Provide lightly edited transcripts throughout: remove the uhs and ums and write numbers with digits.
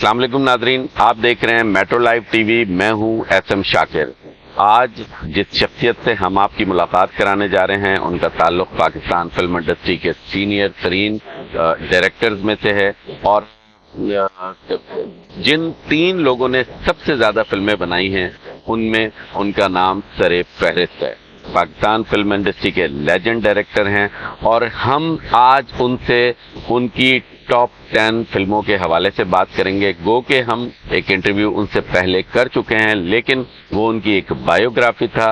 अस्सलाम वालेकुम नादरीन, आप देख रहे हैं मेट्रो लाइव टीवी। मैं हूं एसएम शाकिर। आज जिस शख्सियत से हम आपकी मुलाकात कराने जा रहे हैं उनका ताल्लुक पाकिस्तान फिल्म इंडस्ट्री के सीनियर तरीन डायरेक्टर्स में से है और जिन 3 लोगों ने सबसे ज्यादा फिल्में बनाई हैं उनमें उनका नाम सरे फहरिस्त है। पाकिस्तान फिल्म इंडस्ट्री के लेजेंड डायरेक्टर हैं और हम आज उनसे उनकी टॉप 10 फिल्मों के हवाले से बात करेंगे। गो के हम एक इंटरव्यू उनसे पहले कर चुके हैं, लेकिन वो उनकी एक बायोग्राफी था।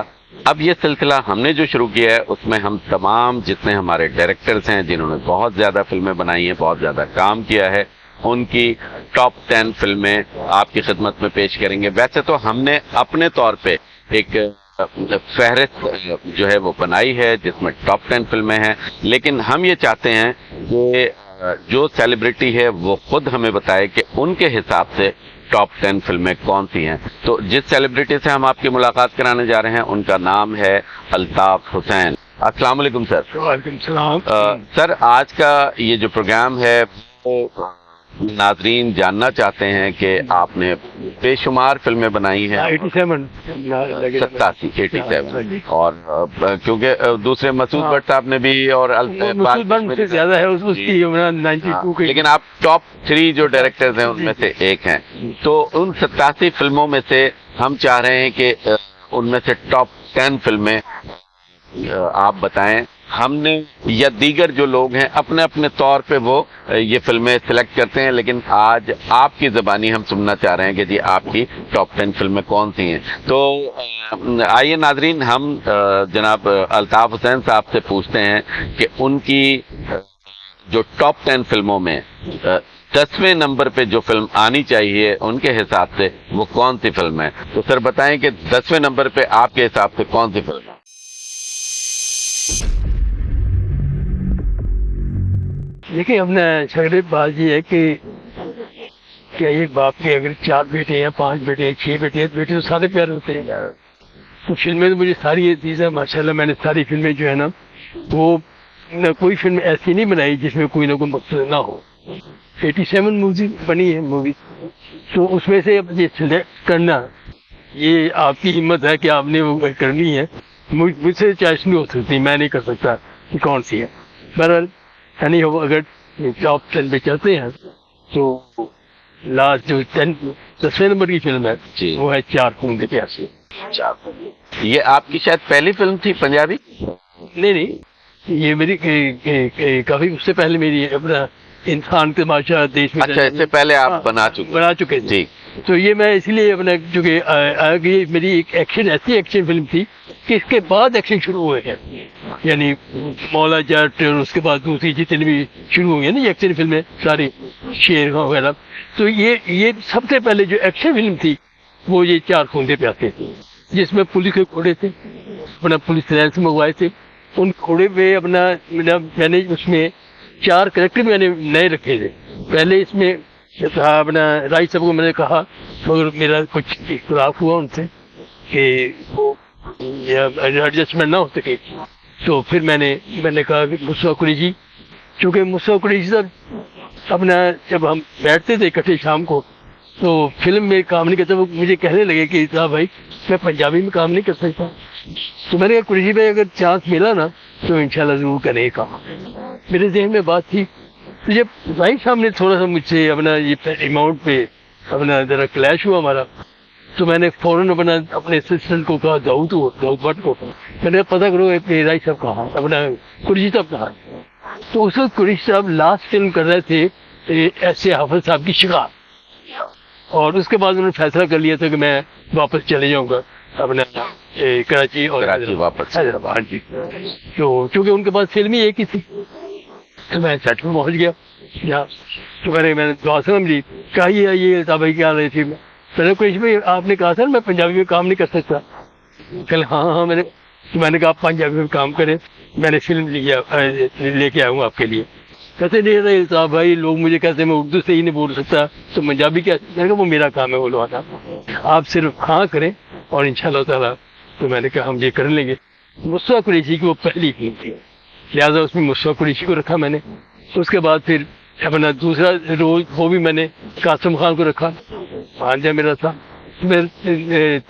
अब ये सिलसिला हमने जो शुरू किया है उसमें हम तमाम जितने हमारे डायरेक्टर्स हैं जिन्होंने बहुत ज्यादा फिल्में बनाई हैं, बहुत ज्यादा काम किया है, उनकी टॉप 10 फिल्में आपकी खिदमत में पेश करेंगे। वैसे तो हमने अपने तौर पे एक फहरिस्त जो है वो बनाई है जिसमें टॉप 10 फिल्में हैं, लेकिन हम ये चाहते हैं कि जो सेलिब्रिटी है वो खुद हमें बताए कि उनके हिसाब से टॉप 10 फिल्में कौन सी हैं। तो जिस सेलिब्रिटी से हम आपकी मुलाकात कराने जा रहे हैं उनका नाम है अल्ताफ हुसैन। अस्सलाम वालेकुम सर। वालेकुम सलाम। सर, आज का ये जो प्रोग्राम है वो नाजरीन जानना चाहते हैं कि आपने बेशुमार फिल्में बनाई हैं। 87 और क्योंकि दूसरे मसूद भट्ट साहब ने भी और मसूद भट्ट से ज्यादा है उसकी 92 के, लेकिन आप टॉप 3 जो डायरेक्टर्स हैं उनमें से एक हैं। तो उन 87 फिल्मों में से हम चाह रहे हैं कि उनमें से टॉप 10 फिल्में आप बताएं। हमने या दीगर जो लोग हैं अपने अपने तौर पे वो ये फिल्में सिलेक्ट करते हैं, लेकिन आज आपकी ज़बानी हम सुनना चाह रहे हैं कि जी आपकी टॉप 10 फिल्में कौन सी हैं। तो आइए नाजरीन, हम जनाब अल्ताफ हुसैन साहब से पूछते हैं कि उनकी जो टॉप 10 फिल्मों में 10वें नंबर पे जो फिल्म आनी चाहिए उनके हिसाब से वो कौन सी फिल्म है। तो सर बताएं कि 10वें नंबर पे आपके हिसाब से कौन सी फिल्म है। देखिए, हमने झगड़े बात ये है कि क्या एक बाप के अगर 4 बेटे हैं, 5 बेटे हैं, 6 बेटे हैं, बेटे तो सारे प्यारे होते हैं। तो फिल्में तो मुझे सारी ये चीज़ें माशाल्लाह, मैंने सारी फिल्में जो है ना वो कोई फिल्म ऐसी नहीं बनाई जिसमें कोई ना कोई मकसद ना हो। 87 मूवी बनी है मूवी, तो उसमें से अब ये सिलेक्ट करना ये आपकी हिम्मत है कि आपने वो करनी है। मुझसे चॉइस नहीं हो सकती, मैं नहीं कर सकता कि कौन सी है। बहरहाल यानी अगर टॉप 10 पे चलते हैं तो लास्ट जो 10वें नंबर की फिल्म है वो है 4 खून के प्यासे। ये आपकी शायद पहली फिल्म थी पंजाबी? नहीं, ये मेरी काफी उससे पहले मेरी अपना इंसान तमाशा देश में। अच्छा, इससे पहले आप बना चुके थे। तो ये मैं इसलिए अपना चूंकि ये मेरी एक ऐसी एक्शन फिल्म थी कि इसके बाद एक्शन शुरू हुए हैं, यानी मौला जट और उसके बाद दूसरी जितनी भी शुरू हुई है ना ये एक्शन फिल्में सारी, शेर खां वगैरह। तो ये सबसे पहले जो एक्शन फिल्म थी वो ये 4 खून के प्यासे थी, जिसमें पुलिस के घोड़े थे, अपना पुलिस लाइन से मंगवाए थे। उन घोड़े पे अपना मैंने उसमें 4 कैरेक्टर मैंने नए रखे थे। पहले इसमें अपना राय साहब को मैंने कहा, मगर मेरा कुछ इख्तिलाफ हुआ उनसे कि वो एडजस्टमेंट ना हो सके। तो फिर मैंने कहा कि मुस्तफा कुरैशी, चूँकि मुस्तफा कुरैशी साहब अपना जब हम बैठते थे इकट्ठे शाम को तो फिल्म में काम नहीं करता, वो मुझे कहने लगे कि साहब भाई मैं पंजाबी में काम नहीं कर सकता। तो मैंने कहा कुरैशी भाई अगर चांस मिला ना तो इंशाल्लाह जरूर करेंगे काम। मेरे जहन में बात थी। तो जब भाई साहब ने थोड़ा सा मुझसे अपना ये अमाउंट पे अपना जरा क्लैश हुआ हमारा, तो मैंने फौरन अपने असिस्टेंट को कहा, दाऊद भट्ट को, मैंने पता करो राय साहब कहा, अपना कुरैशी साहब कहा। तो उस वक्त कुरैशी साहब लास्ट फिल्म कर रहे थे ऐसे हाफिज साहब की शिकार, और उसके बाद उन्होंने फैसला कर लिया था कि मैं वापस चले जाऊंगा अपना कराची और वापस हैदराबाद जी। तो चूंकि उनके पास फिल्म ही एक ही थी तो मैं सेट में पहुंच गया। तो मैंने दुआ सलाम दी, कहा ये भाई क्या रही थी। मैंने कुरैशी भाई आपने कहा था मैं पंजाबी में काम नहीं कर सकता। कल हाँ मैंने कहा आप पंजाबी में काम करें, मैंने फिल्म लेके आया हूँ आपके लिए। कहते नहीं रहे साहब भाई, लोग मुझे कहते मैं उर्दू से ही नहीं बोल सकता तो पंजाबी क्या। मैंने कहा वो मेरा काम है बोलवाना, आप सिर्फ हाँ करें और इंशाल्लाह ताला। तो मैंने कहा हम ये कर लेंगे। मुस्तफा कुरैशी की वो पहली फिल्म थी, लिहाजा उसमें मुस्तफा कुरैशी को रखा मैंने। उसके बाद फिर अपना दूसरा रोल वो भी मैंने कासिम खान को रखा, भांजा मेरा था।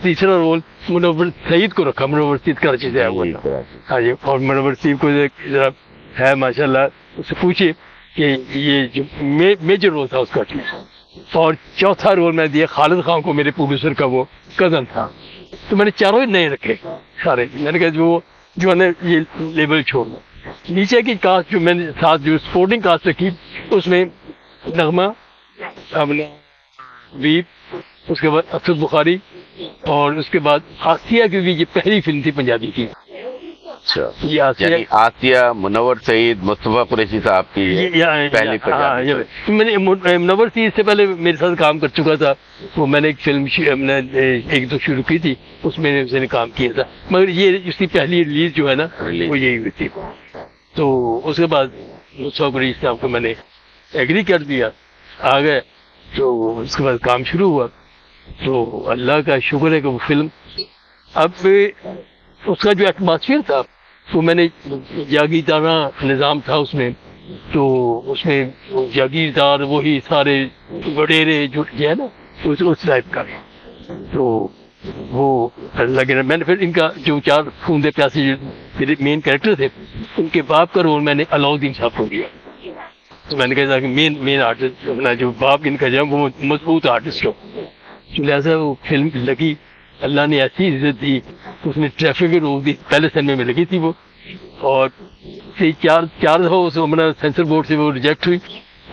तीसरा रोल मुनव्वर सईद को रखा, मुनव्वर सईद कराची से आया हुआ था। हाँ जी, और मुनव्वर सईद को जरा है माशाल्लाह, उससे पूछिए कि ये जो मेजर रोल था उसका। और चौथा रोल मैं दिया खालिद खान को, मेरे प्रोड्यूसर का वो कजन था। तो मैंने चारों ही नए रखे सारे। मैंने कहा जो है ये लेबल छोड़ना। नीचे की कास्ट जो मैंने साथ जो स्पोर्टिंग कास्ट रखी, उसमें नगमा, अपना वीप, उसके बाद अफसर बुखारी, और उसके बाद आसिया की भी ये पहली फिल्म थी पंजाबी की। अच्छा, ये आसिया मुनव्वर सईद, मुस्तफा कुरैशी साहब की पहली पंजाबी। मैंने मुनव्वर सईद से पहले मेरे साथ काम कर चुका था, वो मैंने एक फिल्म एक दो शुरू की थी, उसमें उसने काम किया था, मगर ये इसकी पहली रिलीज जो है ना वो यही हुई थी। तो उसके बाद मुस्तफा कुरैशी साहब को मैंने एग्री कर दिया, आ गए। तो उसके बाद काम शुरू हुआ। तो अल्लाह का शुक्र है कि वो फिल्म, अब उसका जो एटमॉस्फेयर था वो मैंने जागीरदारा निज़ाम था उसमें, तो उसमें जागीरदार वही सारे वडेरे जो है ना उस टाइप का। तो वो लगे, मैंने फिर इनका जो चार खूंदे प्यासे मेरे मेन कैरेक्टर थे, उनके बाप का रोल मैंने अलाउद्दीन साहब को दिया। तो मैंने कहा कि मेन आर्टिस्ट अपना जो बाप इनका जो वो मजबूत आर्टिस्ट हो। तो लिहाजा वो फिल्म लगी, अल्लाह ने ऐसी इज्जत दी, उसने ट्रैफिक भी रोक दी। पहले सिनेमे में लगी थी वो, और चार दफा उसको अपना सेंसर बोर्ड से वो रिजेक्ट हुई।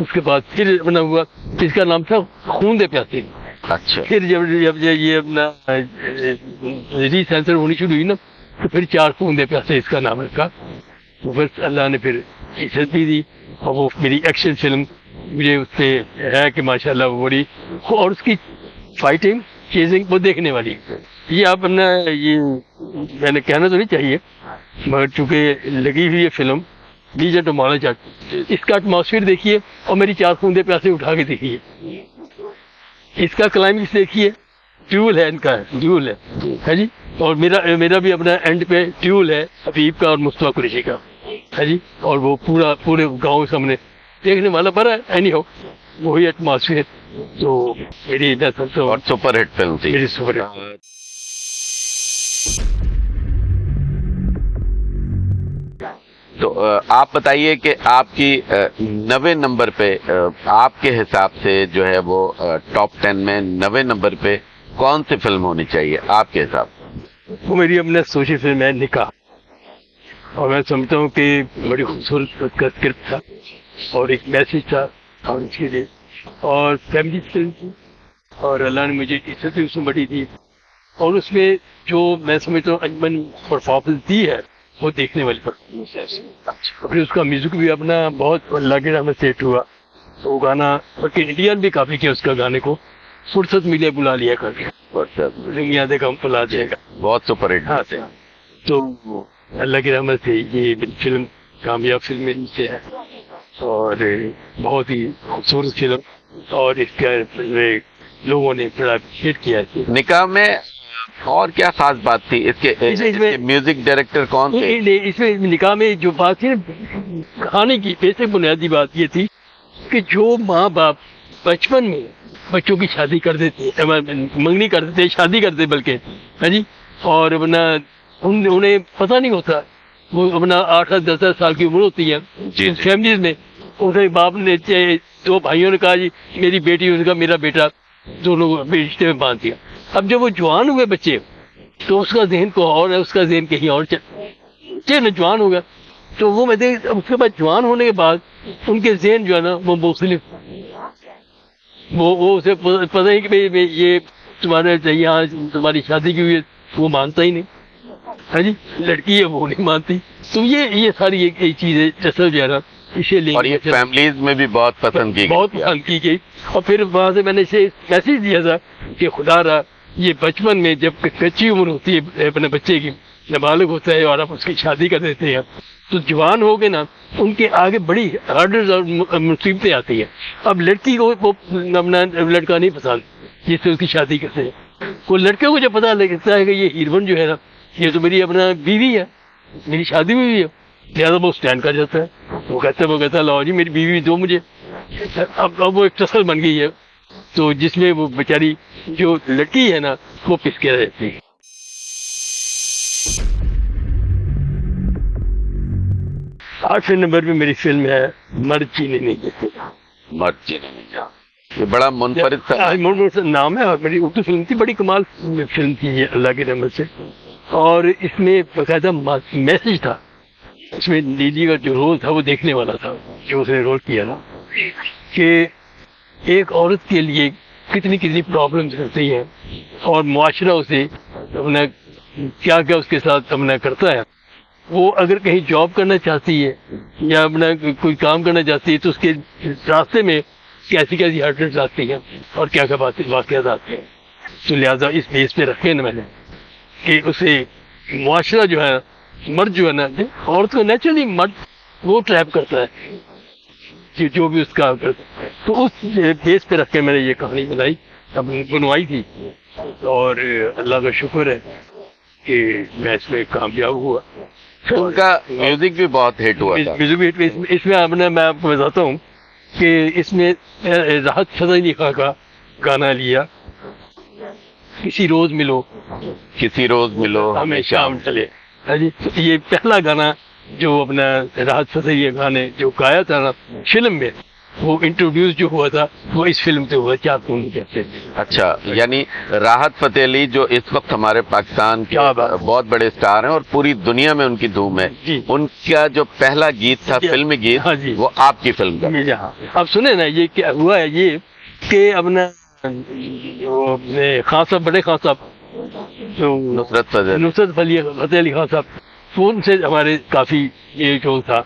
उसके बाद फिर अपना हुआ, इसका नाम था खून दे प्यासे। अच्छा, फिर जब ये अपना री सेंसर होनी शुरू हुई ना, तो फिर चार खून दे प्यासे इसका नाम रखा। तो फिर अल्लाह ने फिर इज्जत भी दी, और वो मेरी एक्शन फिल्म मुझे उससे है कि माशाल्लाह वो बड़ी, और उसकी फाइटिंग चेजिंग वो देखने वाली। ये आप अपना ये मैंने कहना तो नहीं चाहिए, मगर चूंकि लगी हुई है फिल्म लीजा टू माला चाट, इसका एटमॉस्फेयर देखिए और मेरी चार खूंदे प्यासे उठा के देखिए। इसका क्लाइमेक्स देखिए, ड्यूल है, इनका ड्यूल है जी। और मेरा भी अपना एंड पे ड्यूल है हबीब का और मुस्तफा कुरैशी का, है जी। और वो पूरे गांव सामने देखने वाला बड़ा एनी हो, वही एटमॉस्फेयर। तो मेरी और सुपर हिट फिल्म थी, मेरी सुपर हिट। तो आप बताइए कि आपकी 90 नंबर पे आपके हिसाब से जो है वो टॉप 10 में 90 नंबर पे कौन सी फिल्म होनी चाहिए आपके हिसाब से? वो मेरी अपने सोची फिल्म है निकाह, और मैं समझता हूँ कि बड़ी खूबसूरत उसका स्क्रिप्ट था और एक मैसेज था, और इसके लिए और फैमिली फिल्म थी, और अल्लाह ने मुझे इज्जत भी उसमें बड़ी दी। और उसमें जो मैं समझता हूँ अजमन परफॉर्मेंस दी है वो देखने वाली परफॉर्मेंस है। फिर उसका म्यूजिक भी अपना बहुत अल्लाह के रहमत सेट हुआ। तो वो गाना बल्कि इंडियन भी काफी किया उसका गाने को, फुर्सत मिले बुला लिया करके, याद है हम बुला देगा, बहुत सुपर हिट। हाँ से तो अल्लाह की रहमत से ये फिल्म कामयाब फिल्म से है, और बहुत ही खूबसूरत फिल्म, और इसका लोगों ने बड़ा हिट किया है। निकाह में और क्या खास बात थी? इसके म्यूजिक डायरेक्टर कौन थे? इसमें निकाह में जो बात थी खाने की बेसिक बुनियादी बात ये थी कि जो माँ बाप बचपन में बच्चों की शादी कर देते, मंगनी कर देते, शादी करते बल्कि, है जी, और अपना उन्हें पता नहीं होता, वो अपना 8 10 साल की उम्र होती है फैमिलीज में, उनके बाप ने दो भाइयों ने कहा जी मेरी बेटी उनका मेरा बेटा, दोनों रिश्ते में बांध दिया। अब जब वो जवान हुए बच्चे, तो उसका जहन को और है, उसका जहन कहीं और चल जवान हो गया। तो वो मैं देख, उसके बाद जवान होने के बाद उनके जहन जो है ना वो मुख्तलिफ, वो उसे पता ही कि भाई ये तुम्हारे यहाँ तुम्हारी शादी की हुई है, वो मानता ही नहीं, है जी, लड़की है वो नहीं मानती। तो ये सारी एक चीज है जैसा जो है ना, इसीलिए और ये फैमिलीज में भी बहुत पसंद की गई। और फिर वहां से मैंने इसे मैसेज दिया था कि खुदा रहा ये बचपन में जब कच्ची उम्र होती है अपने बच्चे की, नाबालिग होता है और आप उसकी शादी कर देते हैं, तो जवान हो गए ना, उनके आगे बड़ी हार्डर्स और मुसीबतें आती है। अब लड़की को अपना लड़का नहीं पसंद जिससे उसकी शादी करते हैं, वो लड़के को जब पता लगता है कि ये हीरोइन जो है ना ये तो मेरी अपना बीवी है, मेरी शादी हुई है, लिहाजा वो स्टैंड कर जाता है। वो कहता है लाओ जी मेरी बीवी दो मुझे, اب وہ ایک ٹسل بن گئی ہے، تو جس میں وہ بیچاری جو لڑکی ہے نا وہ پس کے رہتی ہے. 8ویں نمبر پہ میری فلم ہے مرد چینے نہیں دیتے. مرچی یہ بڑا منفرد نام ہے، اور میری اردو فلم تھی، بڑی کمال فلم تھی یہ اللہ کی رحمت سے. اور اس میں باقاعدہ میسج تھا. اس میں نیلی کا جو رول تھا وہ دیکھنے والا تھا، جو اس نے رول کیا تھا، کہ ایک عورت کے لیے کتنی کتنی پرابلمز ہوتی ہیں اور معاشرہ اسے اپنا کیا کیا اس کے ساتھ اپنا کرتا ہے. وہ اگر کہیں جاب کرنا چاہتی ہے یا اپنا کوئی کام کرنا چاہتی ہے تو اس کے راستے میں کیسی کیسی ہرڈلز آتی ہیں اور کیا کیا واقعات آتے ہیں. تو لہٰذا اس بیس پہ رکھے نا میں نے کہ اسے معاشرہ جو ہے، مرد جو ہے نا، عورت کو نیچرلی مرد وہ ٹریپ کرتا ہے جو بھی اس کا کرتا ہے. تو اس بیس پہ رکھ کے میں نے یہ کہانی بنوائی تھی، اور اللہ کا شکر ہے کہ میں اس میں کامیاب ہوا. ان کا میوزک بھی بہت ہٹ ہوا تھا. میوزک بھی اس میں میں آپ کو بتاتا ہوں کہ اس میں راحت فتح علی خان کا گانا لیا، کسی روز ملو ہمیں شام چلے. جی، یہ پہلا گانا جو اپنا راحت فتح علی خان نے جو گایا تھا نا فلم میں، وہ انٹروڈیوس جو ہوا تھا وہ اس فلم سے ہوا. کیا تم کہتے ہیں؟ اچھا، یعنی راحت فتح علی جو اس وقت ہمارے پاکستان کے بہت بڑے اسٹار ہیں اور پوری دنیا میں ان کی دھوم ہے، ان کا جو پہلا گیت تھا فلمی گیت، وہ آپ کی فلم کا. اب سنیں نا یہ کیا ہوا ہے، یہ کہ اپنا خان صاحب، بڑے خان صاحب نصرت فتح علی خان صاحب، ان سے ہمارے کافی یہ جو تھا.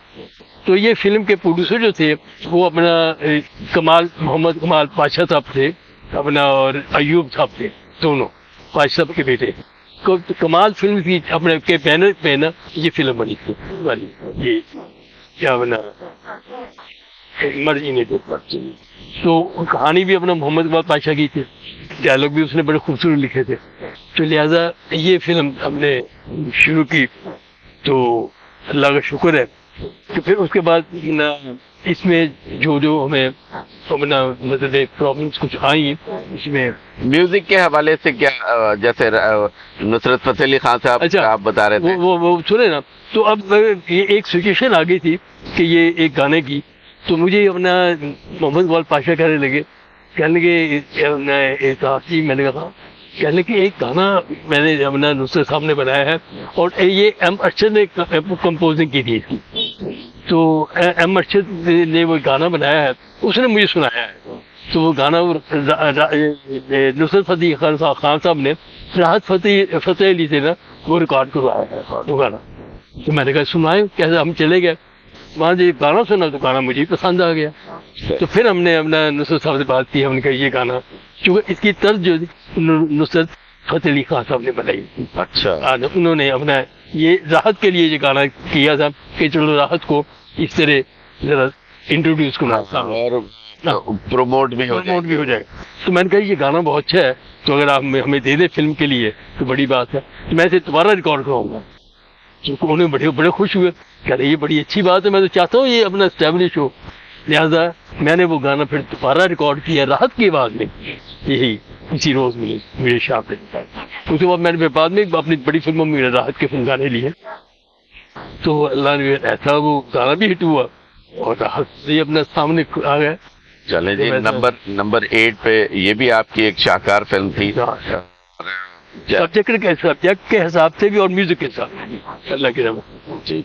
تو یہ فلم کے پروڈیوسر جو تھے وہ اپنا محمد کمال پاشا صاحب تھے اپنا، اور ایوب صاحب تھے، دونوں پاشا صاحب کے بیٹے. کمال فلم کی اپنے کے بینر پہ نا یہ فلم بنی تھی والی، یہ کیا بنا مرضی نے. تو کہانی بھی اپنا محمد کمال پاشا کی تھی، ڈائلاگ بھی اس نے بڑے خوبصورت لکھے تھے. تو لہذا یہ فلم ہم نے شروع کی، تو اللہ کا شکر ہے کہ پھر اس کے بعد اس میں جو ہمیں اپنا مطلب پرابلمس کچھ آئیں اس میں. میوزک کے حوالے سے کیا، جیسے نصرت فتح علی خان صاحب آپ بتا رہے تھے، وہ سنے نا. تو اب یہ ایک سچویشن آ گئی تھی کہ یہ ایک گانے کی، تو مجھے اپنا محمد اقبال پاشا کہنے لگے میں نے کہا کہنے کہ ایک گانا میں نے اپنا نصرت صاحب نے بنایا ہے، اور یہ ایم ارشد نے کمپوزنگ کی تھی اس کی. تو ایم ارشد نے وہ گانا بنایا ہے، اس نے مجھے سنایا ہے. تو وہ گانا نصرت فتح خان صاحب نے راحت فتح علی سے نا وہ ریکارڈ کروایا ہے وہ گانا. تو میں نے کہا سنائے کیسے. ہم چلے گئے وہاں، جب گانا سنا تو گانا مجھے پسند آ گیا. تو پھر ہم نے اپنا نصرت صاحب سے بات کی، ہم نے کہا یہ گانا، چونکہ اس کی طرز جو نصرت فتح علی خان صاحب نے بنائی. اچھا، انہوں نے اپنا یہ راحت کے لیے یہ گانا کیا تھا کہ چلو راحت کو اس طرح ذرا انٹروڈیوس کرنا اور پروموٹ بھی ہو جائے. تو میں نے کہا یہ گانا بہت اچھا ہے، تو اگر آپ ہمیں دے دیں فلم کے لیے تو بڑی بات ہے. تو میں اسے دوبارہ ریکارڈ کراؤں گا. انہوں نے بڑے خوش ہوئے، کہہ رہے یہ بڑی اچھی بات ہے، میں تو چاہتا ہوں یہ اپنا اسٹیبلش ہو. لہٰذا میں نے وہ گانا پھر دوبارہ ریکارڈ کیا راحت کی آواز میں، یہی کسی روز میرے شاپ پہ. اس کے بعد میں نے بعد میں اپنی بڑی فلموں میں راحت کے فلم گانے لیے. تو اللہ نے ایسا وہ گانا بھی ہٹ ہوا اور راحت سے اپنا سامنے آ گیا. چلیں جی، نمبر 8 پہ یہ بھی آپ کی ایک شاہکار فلم تھی. سبجیکٹ کے حساب سے بھی اور میوزک کے حساب سے اللہ کی رحمت. جی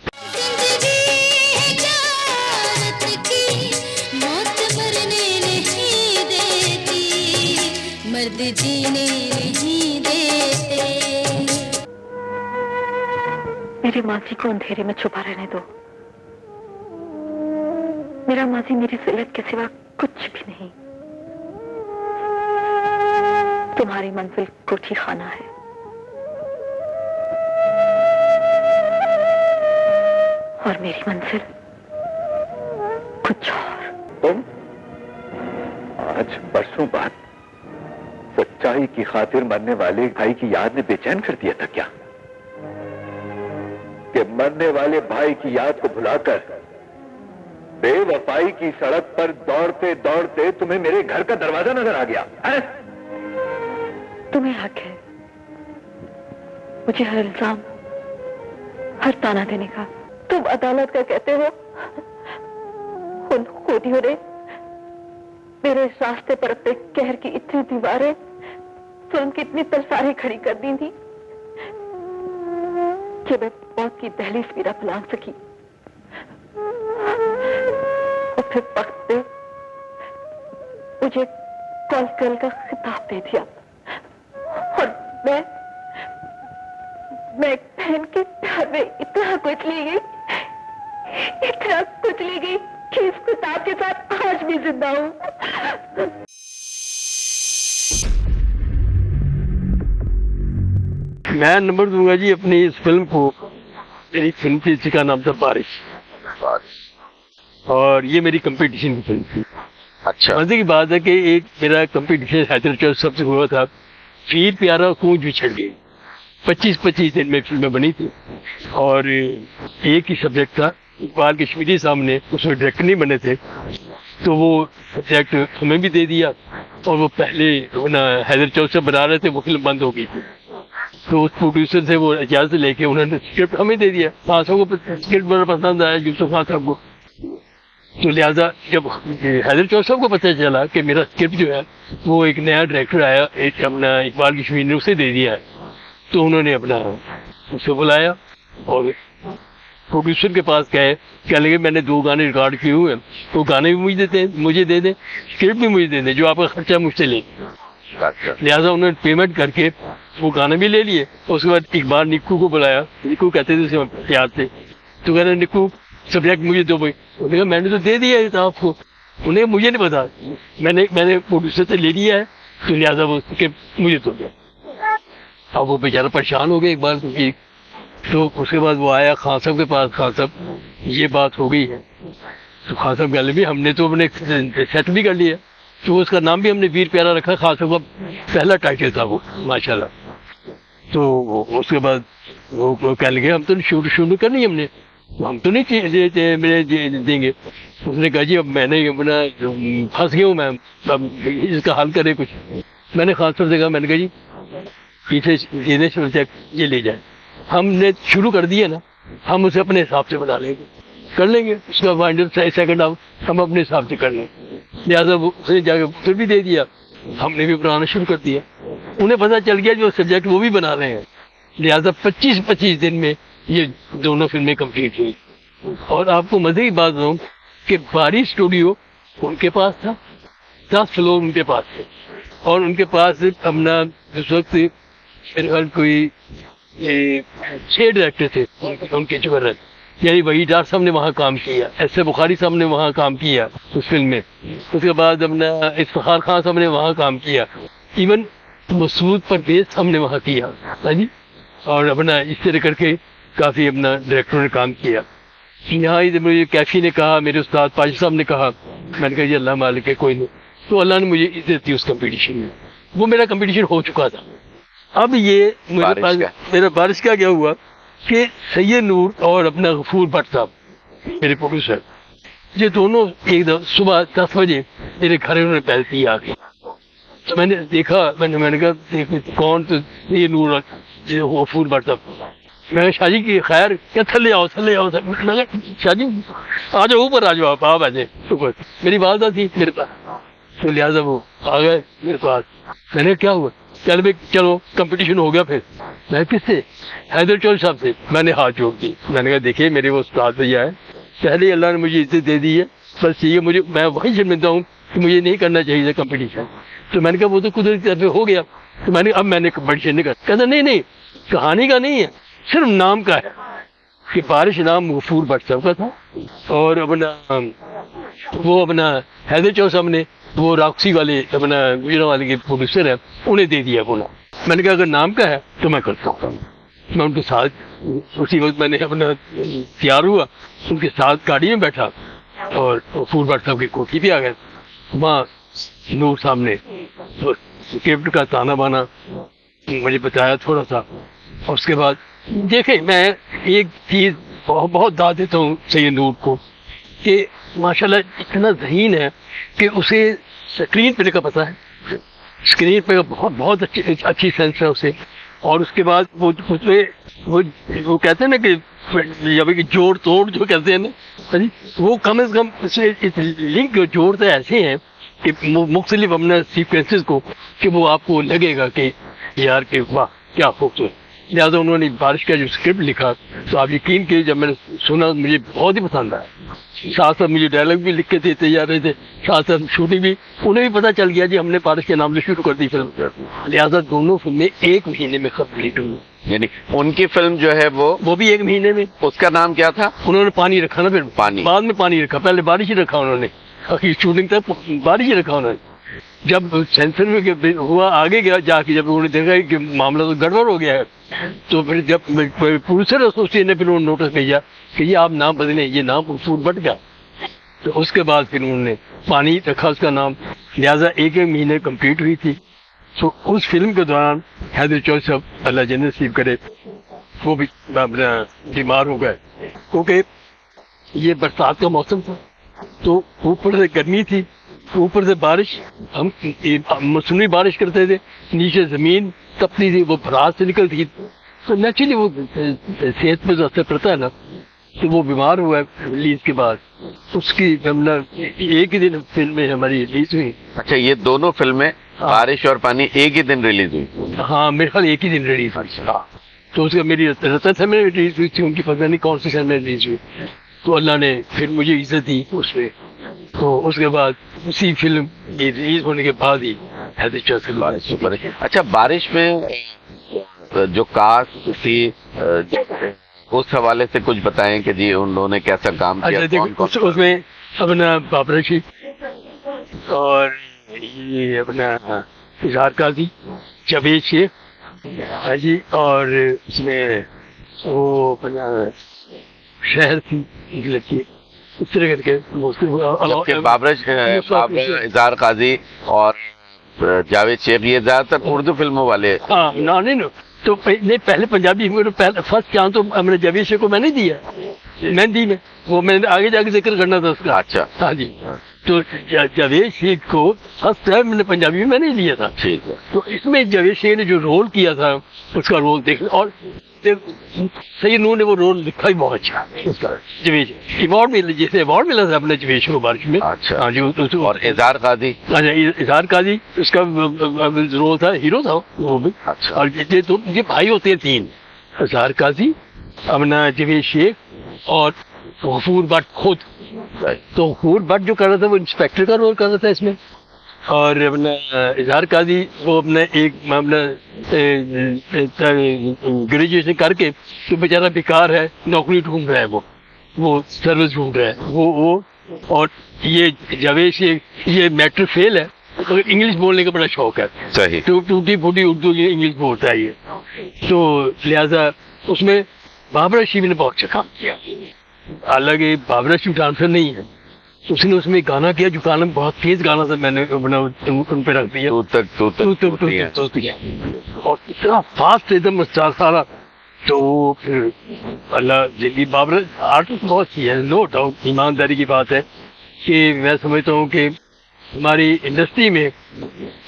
مرد جینے نہیں دیتے. میری ماضی کو اندھیرے میں چھپا رہنے دو. میرا ماضی میری ذلت کے سوا کچھ بھی نہیں. تمہاری منزل کوٹھی خانہ ہے، اور میری منزل کچھ اور. تم آج برسوں بعد سچائی کی خاطر مرنے والے بھائی کی یاد نے بے چین کر دیا تھا کیا؟ کہ مرنے والے بھائی کی یاد کو بھلا کر बेवफाई की सड़क पर दौड़ते दौड़ते तुम्हें मेरे घर का दरवाजा नजर आ गया है? तुम्हें हक है मुझे हर इल्जाम, हर ताना देने का। तुम अदालत का कहते हो, उन खूनियों ने मेरे इस रास्ते पर अपने कहर की इतनी दीवारें, जुल्म की इतनी तलवारें खड़ी कर दी थी कि मैं मौत की दहलीज भी न फैलान सकी। और फिर वक्त ने मुझे कॉन्स्टेबल का खिताब दे दिया और मैं एक बहन के प्यार में इतना कुचली गई कि इस किताब के साथ आज भी जिंदा हूं। मैं नंबर दूंगा जी अपनी इस फिल्म को, मेरी फिल्म थी जिसका नाम था बारिश, और ये मेरी कंपटीशन की फिल्म थी। अच्छा, मजे की बात है कि एक मेरा कंपटीशन हैदर चौक सबसे हुआ था, वीर प्यारा कूंज बिछड़ गई। 25-25 दिन में फिल्में बनी थी और एक ही सब्जेक्ट था। इकबाल कश्मीरी साहब ने उसमें डायरेक्टर नहीं बने थे, तो वो सब्जेक्ट हमें भी दे दिया और वो पहले हैदर चौक से बना रहे थे, वो फिल्म बंद हो गई थी। तो उस प्रोड्यूसर से वो इजाजत लेके उन्होंने स्क्रिप्ट हमें दे दिया। खान साहब को स्क्रिप्ट बड़ा पसंद आया, यूसुफ खान साहब को। तो लिहाजा जब हैदर चौक साहब को पता चला कि मेरा स्क्रिप्ट जो है वो एक नया डायरेक्टर आया, एक अपना इकबाल कश्मीरी ने उसे दे दिया है, तो उन्होंने अपना उसे बुलाया और प्रोड्यूसर के पास गए, क्या लगे मैंने 2 गाने रिकॉर्ड किए हुए हैं, वो गाने भी मुझे दे दें, स्क्रिप्ट भी मुझे दे दें, जो आपका खर्चा मुझसे ले। लिहाजा उन्होंने पेमेंट करके वो गाने भी ले लिए। उसके बाद एक बार निक्कू को बुलाया, निक्कू कहते थे उसे प्यार से, तो कह रहे निक्कू सब्जेक्ट मुझे दो भाई। उन्होंने कहा मैंने तो दे दिया था आपको। उन्हें मुझे नहीं पता, मैंने प्रोड्यूसर से ले लिया है, तो लिहाजा वो मुझे तो दिया। अब वो बेचारा परेशान हो गया एक बार, क्योंकि तो उसके बाद वो आया खान साहब के पास, खान साहब ये बात हो गई है, तो खान साहब कह भी हमने तो अपने सेट भी कर लिया, तो उसका नाम भी हमने वीर प्यारा रखा। खान साहब का पहला टाइटल था वो, माशाल्लाह। तो उसके बाद वो कह लगे हम तो शुरू करनी हमने, हम तो नहीं मेरे देंगे। उसने कहा जी अब मैंने अपना फंस गया हूँ मैं, अब इसका हल करे कुछ। मैंने खान साहब से कहा, मैंने कहा जी पीछे ये ले जाए, हमने शुरू कर दिया ना, हम उसे अपने हिसाब से बना लेंगे, कर लेंगे, उसका फाइनल सेकंड हाफ हम अपने हिसाब से कर लेंगे। लिहाजा उसने जाके फिर भी दे दिया, हमने भी बनाना शुरू कर दिया। उन्हें पता चल गया जो सब्जेक्ट वो भी बना रहे हैं। लिहाजा 25-25 दिन में ये दोनों फिल्में कंप्लीट हुई। और आपको मजे की बात बताऊं कि बारिश स्टूडियो उनके पास था, 10 फ्लोर उनके पास थे, और उनके पास अपना उस वक्त मेरे ख्याल कोई 6 डायरेक्टर थे उनके जुगरत, यानी वही डार साहब ने वहाँ काम किया, ऐसे बुखारी साहब ने वहाँ काम किया उस फिल्म में, उसके बाद अपना इफ्तिखार खान साहब ने वहाँ काम किया, इवन मसूद परवेज साहब ने वहाँ किया, जी। और अपना इस तरह करके काफी अपना डायरेक्टरों ने काम किया। यहाँ मुझे कैफी ने कहा, मेरे उस्ताद पाजी साहब ने कहा, मैंने कहा जी अल्लाह मालिक है, कोई नहीं। तो अल्लाह ने मुझे इज्जत दी उस कंपटीशन में। वो मेरा कंपटीशन हो चुका था। अब ये मेरे पास मेरा बारिश का क्या हुआ कि सैयद नूर और अपना गफूर भट्ट साहब मेरे प्रोड्यूसर, ये दोनों एक दफा सुबह 10 बजे मेरे घर उन्होंने पहलती आ गई। तो मैंने देखा, मैंने कहा देखो कौन, तो सैयद नूर गफूर भट्ट साहब। मैं शादी की खैर, क्या थले आओ। मैं शादी आ जाओ ऊपर, आ जाओ आप ऐसे ऊपर। मेरी वालदा थी मेरे पास, तो लिहाजा वो आ गए मेरे पास। मैंने क्या हुआ, चलो कंपटीशन हो गया। फिर मैं किससे, हैदर चौक साहब से मैंने हाथ जोड़ दी। मैंने कहा देखिए मेरे वो उस्ताद भैया है, पहले अल्लाह ने मुझे इज्जत दे दी है, बस ये मुझे, मैं वही शर्मिंदा हूँ कि मुझे नहीं करना चाहिए था कंपटीशन। तो मैंने कहा वो तो कुदरत की तरफ से हो गया, तो मैंने अब मैंने कंपटीशन नहीं कर। कहता नहीं कहानी का नहीं है, सिर्फ नाम का है कि बारिश नाम गफूर भट्ट साहब का था, और अपना हैदर चौक साहब ने वो रॉक्सी वाले अपना गुजरा वाले के प्रोड्यूसर है, उन्हें दे दिया बोला। मैंने कहा अगर नाम का है तो मैं कर सकता हूँ। मैं उनके साथ उसी वक्त मैंने अपना तैयार हुआ, उनके साथ गाड़ी में बैठा और गफूर भट्ट साहब की कोठी भी आ गए। वहाँ नूर साहब ने तो स्क्रिप्ट का ताना बाना मुझे बताया थोड़ा सा। और उसके बाद देखें, मैं एक चीज बहुत दाद देता हूँ सैयद नूर को कि माशाल्लाह इतना ज़हीन है कि उसे स्क्रीन पे का पता है, स्क्रीन पे बहुत अच्छी सेंस है उसे। और उसके बाद वो कहते हैं ना कि जब जोड़ तोड़ जो कहते हैं ना जी, वो कम से कम इस लिंक जोड़ते ऐसे हैं कि मुख्तलिफ अपने सीक्वेंसेस को कि वो आपको लगेगा कि यार के वाह क्या खूबसूरत। लिहाजा उन्होंने बारिश का जो स्क्रिप्ट लिखा तो आप यकीन कीजिए जब मैंने सुना मुझे बहुत ही पसंद आया। साथ साथ मुझे डायलॉग भी लिख के देते जा रहे थे, साथ साथ शूटिंग भी, उन्हें भी पता चल गया जी हमने बारिश के नाम से शुरू कर दी फिल्म। लिहाजा दोनों फिल्में 1 महीने में कंप्लीट हुई। यानी उनकी फिल्म जो है वो भी 1 महीने में। उसका नाम क्या था? उन्होंने पानी रखा ना, फिर पानी, बाद में पानी रखा, पहले बारिश ही रखा उन्होंने, शूटिंग तक बारिश ही रखा उन्होंने। जब सेंसर में हुआ आगे गया जाके, जब उन्होंने देखा कि मामला तो गड़बड़ हो गया है, तो फिर जब प्रोड्यूसर एसोसिएशन ने फिर उन्होंने नोटिस भेजा कि ये आप नाम बदलें, ये नाम खूबसूरत बट गया। तो उसके बाद फिर उन्होंने पानी रखा उसका नाम। लिहाजा 1 महीने कंप्लीट हुई थी। तो उस फिल्म के दौरान हैदर चौधरी साहब अल्लाह जन्नत नसीब करे वो भी बीमार हो गए, क्योंकि ये बरसात का मौसम था, तो ऊपर से गर्मी थी, ऊपर से बारिश, हम मौसमी बारिश करते थे, नीचे जमीन तपती थी, वो भरास से निकलती, तो नेचुरली वो सेहत पर जो असर पड़ता है ना, तो वो बीमार हुआ रिलीज के बाद। उसकी एक ही दिन फिल्म में हमारी रिलीज हुई। अच्छा, ये दोनों फिल्में बारिश और पानी एक ही दिन रिलीज हुई? हाँ, मेरे ख्याल एक ही दिन रिलीज हुई। तो उसका मेरी रतन में रिलीज हुई थी, उनकी पता नहीं कौन सी सन में रिलीज हुई। तो अल्लाह ने फिर मुझे इज्जत दी उसमें। तो उसके बाद उसी फिल्म की रिलीज होने के बाद ही हैदर चौधरी बारिश। अच्छा, बारिश में जो कास्ट थी उस हवाले से कुछ बताएं कि जी उन्होंने कैसा काम किया? अच्छा, देखो उसमें अपना बाबरा जी और ये अपना इजहार काजी, जावेद शेख जी, और उसमें वो अपना शहर थी एक लड़की, इस तरह करके बाबरा, इजहार काजी और जावेद शेख ये ज्यादातर उर्दू फिल्मों वाले। हाँ, नहीं तो नहीं, पहले पंजाबी फर्स्ट चांस तो हमने जावेद शेख को मैंने दिया मेहंदी में, वो मैंने आगे जाके जिक्र करना था उसका। अच्छा, हाँ जी, तो जावेद शेख को फर्स्ट टाइम मैंने पंजाबी में मैंने लिया था। ठीक है। तो इसमें जावेद शेख ने जो रोल किया था उसका रोल देख, और सही नूर ने वो रोल लिखा ही बहुत अच्छा उसका। जावेद अवार्ड मिला, जैसे अवार्ड मिला था अपने जावेद शेख को बारिश में। अच्छा, हाँ जी। और इजहार काजी? अच्छा, इजहार काजी उसका रोल था, हीरो था वो भी। अच्छा। और ये भाई होते हैं 3, इजहार काजी, अपना जावेद शेख और गफूर भट्ट खुद। तो गफूर भट्ट जो कर रहा था वो इंस्पेक्टर का रोल कर रहा था इसमें, और अपना इजहार काजी वो अपना एक मामला ग्रेजुएशन करके तो बेचारा बेकार है, नौकरी ढूंढ रहा है, वो सर्विस ढूंढ रहा है वो। और ये जावेद शेख ये मैट्रिक फेल है, तो इंग्लिश बोलने का बड़ा शौक है। सही। टूटी फूटी उर्दू इंग्लिश बोलता है ये। तो लिहाजा उसमें बाबरा शीवी ने बहुत अच्छा काम किया। हालांकि बाबरा शीव डांसर नहीं है, उसने उसमें गाना किया जो गाना बहुत तेज गाना था, मैंने उन पे रख दिया, और इतना फास्ट एकदम सारा। तो फिर अल्लाह जिंदगी बाबरा आर्टिस्ट बहुत ही है, नो डाउट, ईमानदारी की बात है कि मैं समझता हूँ कि हमारी इंडस्ट्री में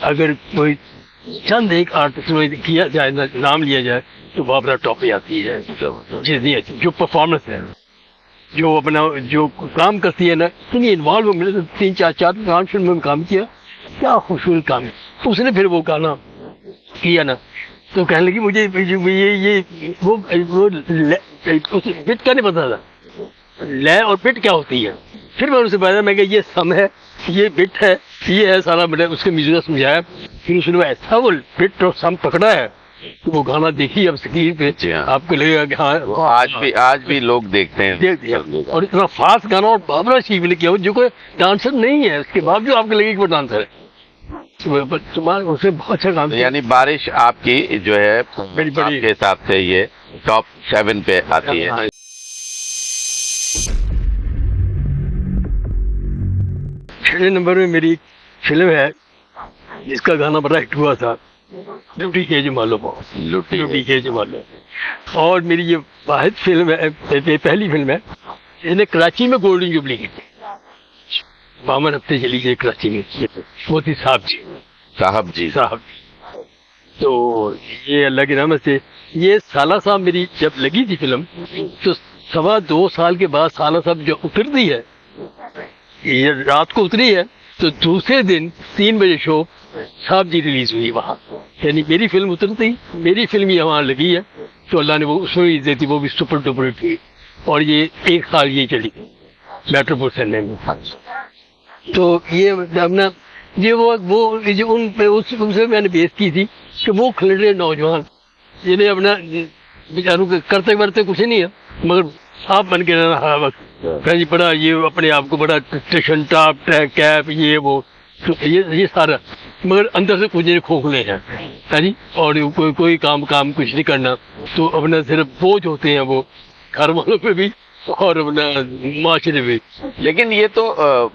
अगर कोई चंद एक आर्टिस्ट किया जाए, नाम लिया जाए, तो बाबरा टॉप पे आती है। जितनी अच्छी जो परफॉर्मेंस है, जो अपना जो काम करती है ना, इतनी इन्वॉल्व, मैंने 3-4 फिल्म में काम किया, क्या खूबसूरत काम है। उसने फिर वो गाना किया ना, तो कहने लगी मुझे ये वो बिट का नहीं पता था, लय और बिट क्या होती है। फिर मैं उनसे बताया, मैं ये सम है, ये बिट है, ये है सारा, मैंने उसके म्यूजिक समझाया। फिर उसने ऐसा वो बिट और सम पकड़ा है, तो वो गाना देखिए अब स्क्रीन पे, आपको लगेगा कि हाँ आज भी लोग देखते हैं, देख दिया। और इतना फास्ट गाना, और बाबरा शीवी ने किया जो कोई डांसर नहीं है, उसके बावजूद आपको लगेगा कि वो डांसर है। तुम्हारे उससे बहुत अच्छा काम किया। यानी बारिश आपकी जो है आपके हिसाब से ये टॉप 7 पे आती है। हाँ। 6 नंबर में मेरी फिल्म है जिसका गाना बड़ा हिट हुआ था, लुटी के जमालो, लुटी के जमालो। और मेरी ये वाहिद फिल्म है, पहली फिल्म है जिसने कराची में गोल्डन जुबली की थी। 52 हफ्ते चली गई कराची में, वो थी साहब जी। साहब तो ये अल्लाह की रहमत से ये साला साहब मेरी जब लगी थी फिल्म, तो 2.25 साल के बाद साला साहब जो उतरती है, ये रात को उतरी है, तो दूसरे दिन 3 बजे शो साहब जी रिलीज हुई वहाँ। यानी मेरी फिल्म उतरती, मेरी फिल्म ही वहाँ लगी है, तो अल्लाह ने वो उसमें इज्जत दी, वो भी सुपर डुपर हिट हुई। और ये 1 साल ये चली मेट्रोपोल सिनेमा में। तो ये अपना ये वो जो उन पे उससे मैंने बेस की थी कि वो खिलरे नौजवान जिन्हें अपना बेचारों के करते करते कुछ नहीं है, मगर आप बन के रहना हर वक्त जी, बड़ा ये अपने आप को बड़ा स्टेशन टॉप कैप ये वो, तो ये सारा, मगर अंदर से कुछ नहीं, खोखले हैं जी। और कोई काम कुछ नहीं करना, तो अपना सिर्फ बोझ होते हैं वो घर वालों पे भी और अपना माशरे में। लेकिन ये तो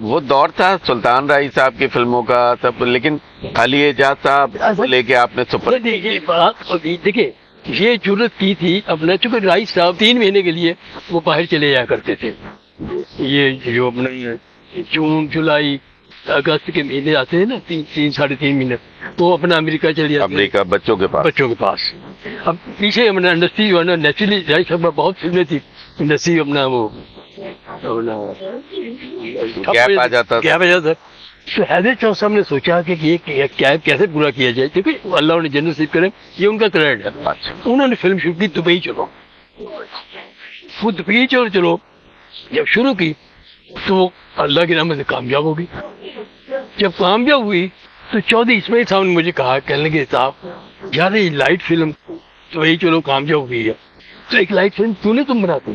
वो दौर था सुल्तान राय साहब की फिल्मों का सब, लेकिन अली एजाज साहब को लेके आपने सुपर देखिए ये जरूरत की थी अपना, चूंकि राय साहब 3 महीने के लिए वो बाहर चले जाया करते थे। ये जो अपने जून जुलाई अगस्त के महीने आते हैं ना, 3-3.5 महीने, तो अपना अमेरिका चले जाते, अमेरिका बच्चों के पास। अब पीछे अपना इंडस्ट्री जो है ना, नेचुरली राय साहब में बहुत फिल्में थी, इंडस्ट्री अपना वो गैप आ जाता था। तो हैदर चौक साहब ने सोचा कि ये क्या कैसे पूरा किया जाए, क्योंकि अल्लाह ने जन्नत नसीब करे, ये उनका क्रेडिट है। उन्होंने फिल्म शूट की दुबई चलो, वो दुबई चलो जब शुरू की तो अल्लाह की रहमत से कामयाब हो गई। जब कामयाब हुई तो चौधरी इस्माइल साहब ने मुझे कहा, कहने लगे साहब यार ये लाइट फिल्म तो यही चलो कामयाब हुई है, तो एक लाइट फिल्म क्यों नहीं तुम बनाते?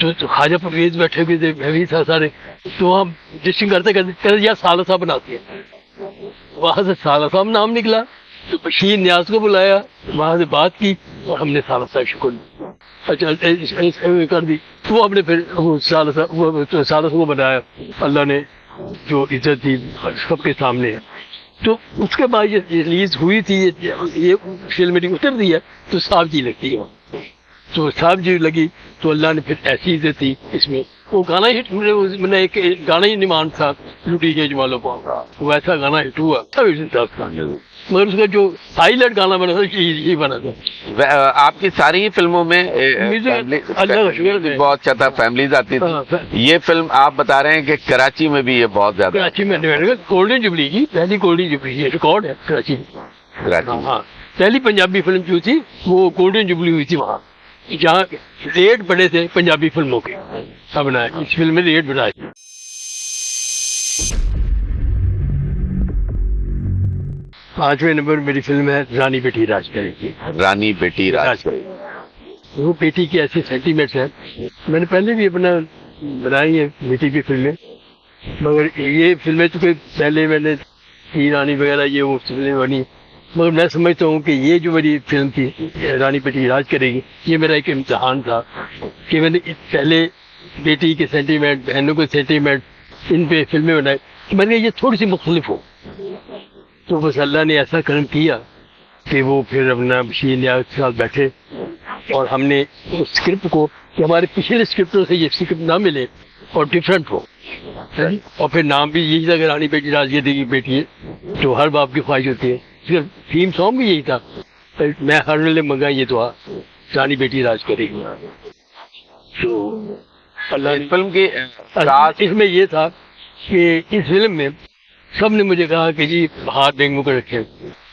तो ख्वाजा परवेज बैठे हुए थे, मैं भी था सारे, तो हम डिस्टिंग करते यार साला साहब बनाते हैं। वहां से साला साहब नाम निकला, तो बशीर न्याज को बुलाया, वहां से बात की और हमने साला साहब शुक्र अच्छा कर दी। तो वो हमने फिर साला साहब को बनाया, अल्लाह ने जो इज्जत दी सबके सामने। तो उसके बाद ये रिलीज हुई थी, ये फिल्म मेरी उतर दी है, तो साहब जी लगती है, तो साहब जी लगी, तो अल्लाह ने फिर ऐसी इज्जत दी इसमें। वो गाना हिट, मैंने एक गाना ही डिमांड था, लुटी के जमालों को, वैसा गाना हिट हुआ, मगर उसका जो हाईलाइट गाना बना था ये बना था। आपकी सारी ही फिल्मों में अल्लाह का शुक्र बहुत अच्छा था, फैमिलीज आती थी। ये फिल्म आप बता रहे हैं कि कराची में भी ये बहुत ज्यादा, कराची में गोल्डन जुबली की पहली गोल्डन जुबली, ये रिकॉर्ड है कराची में। हाँ, पहली पंजाबी फिल्म जो थी वो गोल्डन जुबली हुई थी वहाँ, जहाँ रेट बड़े थे पंजाबी फिल्मों के। अब ना इस फिल्म में रेट बढ़ाए। 5वें नंबर मेरी फिल्म है रानी बेटी राज करेगी। रानी बेटी राज वो बेटी की ऐसे सेंटीमेंट्स हैं, मैंने पहले भी अपना बनाई है बेटी की फिल्में, मगर ये फिल्में चूंकि पहले मैंने रानी वगैरह ये वो फिल्में बनी, मगर मैं समझता हूँ कि ये जो मेरी फिल्म थी रानी बेटी राज करेगी, ये मेरा एक इम्तिहान था कि मैंने पहले बेटी के सेंटीमेंट, बहनों के सेंटीमेंट, इन पे फिल्में बनाई, मैंने ये थोड़ी सी मुख्तलिफ हो। तो बस अल्लाह ने ऐसा कर्म किया कि वो फिर अपना बशीर न्याज के साथ बैठे और हमने उस स्क्रिप्ट को, कि हमारे पिछले स्क्रिप्टों से ये स्क्रिप्ट ना मिले और डिफरेंट हो, और फिर नाम भी यही था कि रानी बेटी राज की बेटी है, जो हर बाप की ख्वाहिश होती है। फिर थीम सॉन्ग भी यही था, मैं हर वेले मंगा ये दुआ रानी बेटी राज करेगी। तो अल्लाह फिल्म की इसमें ये था कि इस फिल्म में सब ने मुझे कहा कि जी हाथ बेंग मुकर रखे,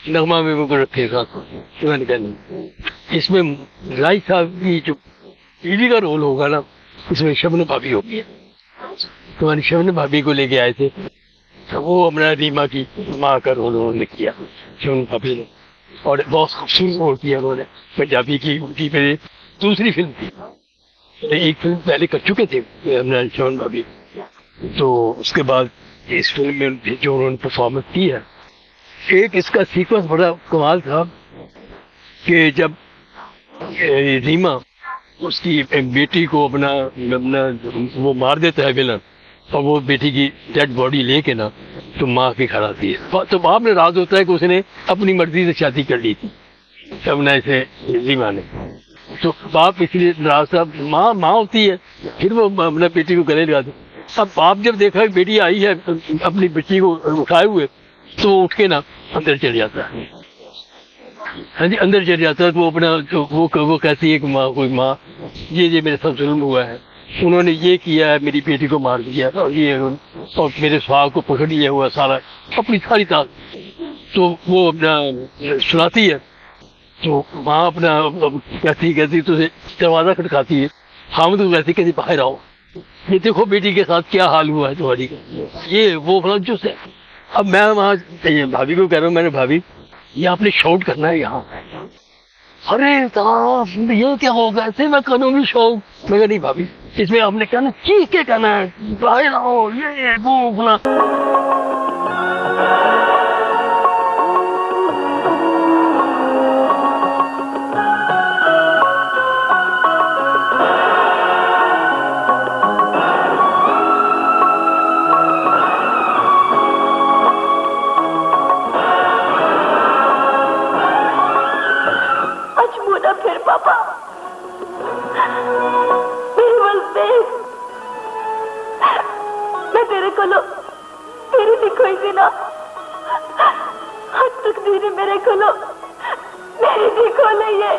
नगमा में मुकर रखे साथ, तो मैंने कहा नहीं, इसमें राय साहब की जो बीवी का रोल होगा ना, इसमें शबनम भाभी होगी। तो मैंने शबनम भाभी को लेके आए थे, तो वो अपना रीमा की माँ का रोल उन्होंने किया शबनम भाभी ने, और बहुत खूबसूरत रोल किया उन्होंने पंजाबी की। उनकी मेरी दूसरी फिल्म थी, एक फिल्म पहले कर चुके थे अपना शबनम भाभी, तो उसके बाद इस फिल्म में जो उन्होंने परफॉर्मेंस की है, एक इसका सीक्वेंस बड़ा कमाल था कि जब रीमा उसकी बेटी को अपना वो मार देता है विलन, और वो बेटी की डेड बॉडी लेके ना तो माँ की खड़ा आती है, तो बाप ने राज होता है कि उसने अपनी मर्जी से शादी कर ली थी अपना ऐसे रीमा ने, तो बाप इसलिए नाराज था। माँ होती है, फिर वो अपना बेटी को गले लगाती, اب آپ جب دیکھا کہ بیٹی آئی ہے اپنی بچی کو اٹھائے ہوئے تو وہ اٹھ کے نا اندر چل جاتا ہے. ہاں جی اندر چل جاتا ہے. تو وہ اپنا وہ کہتی ہے کہ ماں کوئی ماں یہ میرے ساتھ ظلم ہوا ہے, انہوں نے یہ کیا ہے, میری بیٹی کو مار دیا اور یہ اور میرے سہاگ کو پکڑ لیا ہوا سارا اپنی ساری طاقت. تو وہ اپنا سناتی ہے تو ماں اپنا کہتی تو دروازہ کھٹکاتی ہے. حامد کو کہتی باہر آؤ, یہ دیکھو بیٹی کے ساتھ کیا حال ہوا ہے تمہاری کا, یہ وہ فلاں جو سے. اب میں وہاں بھابھی کو کہہ رہا ہوں, میں نے بھابھی یہ آپ نے شاؤٹ کرنا ہے یہاں. ارے صاحب یہ کیا ہوگا, ایسے میں کروں گی شاؤٹ. میں کہا نہیں بھابھی اس میں آپ نے کہنا چیخ کے کہنا ہے باہر آؤ یہ وہ فلاں. پاپا میرے بل دیکھ, میں تیرے کو تیری دکھوئی سی نا حد تک دیری میرے کو میری دکھو لئیے.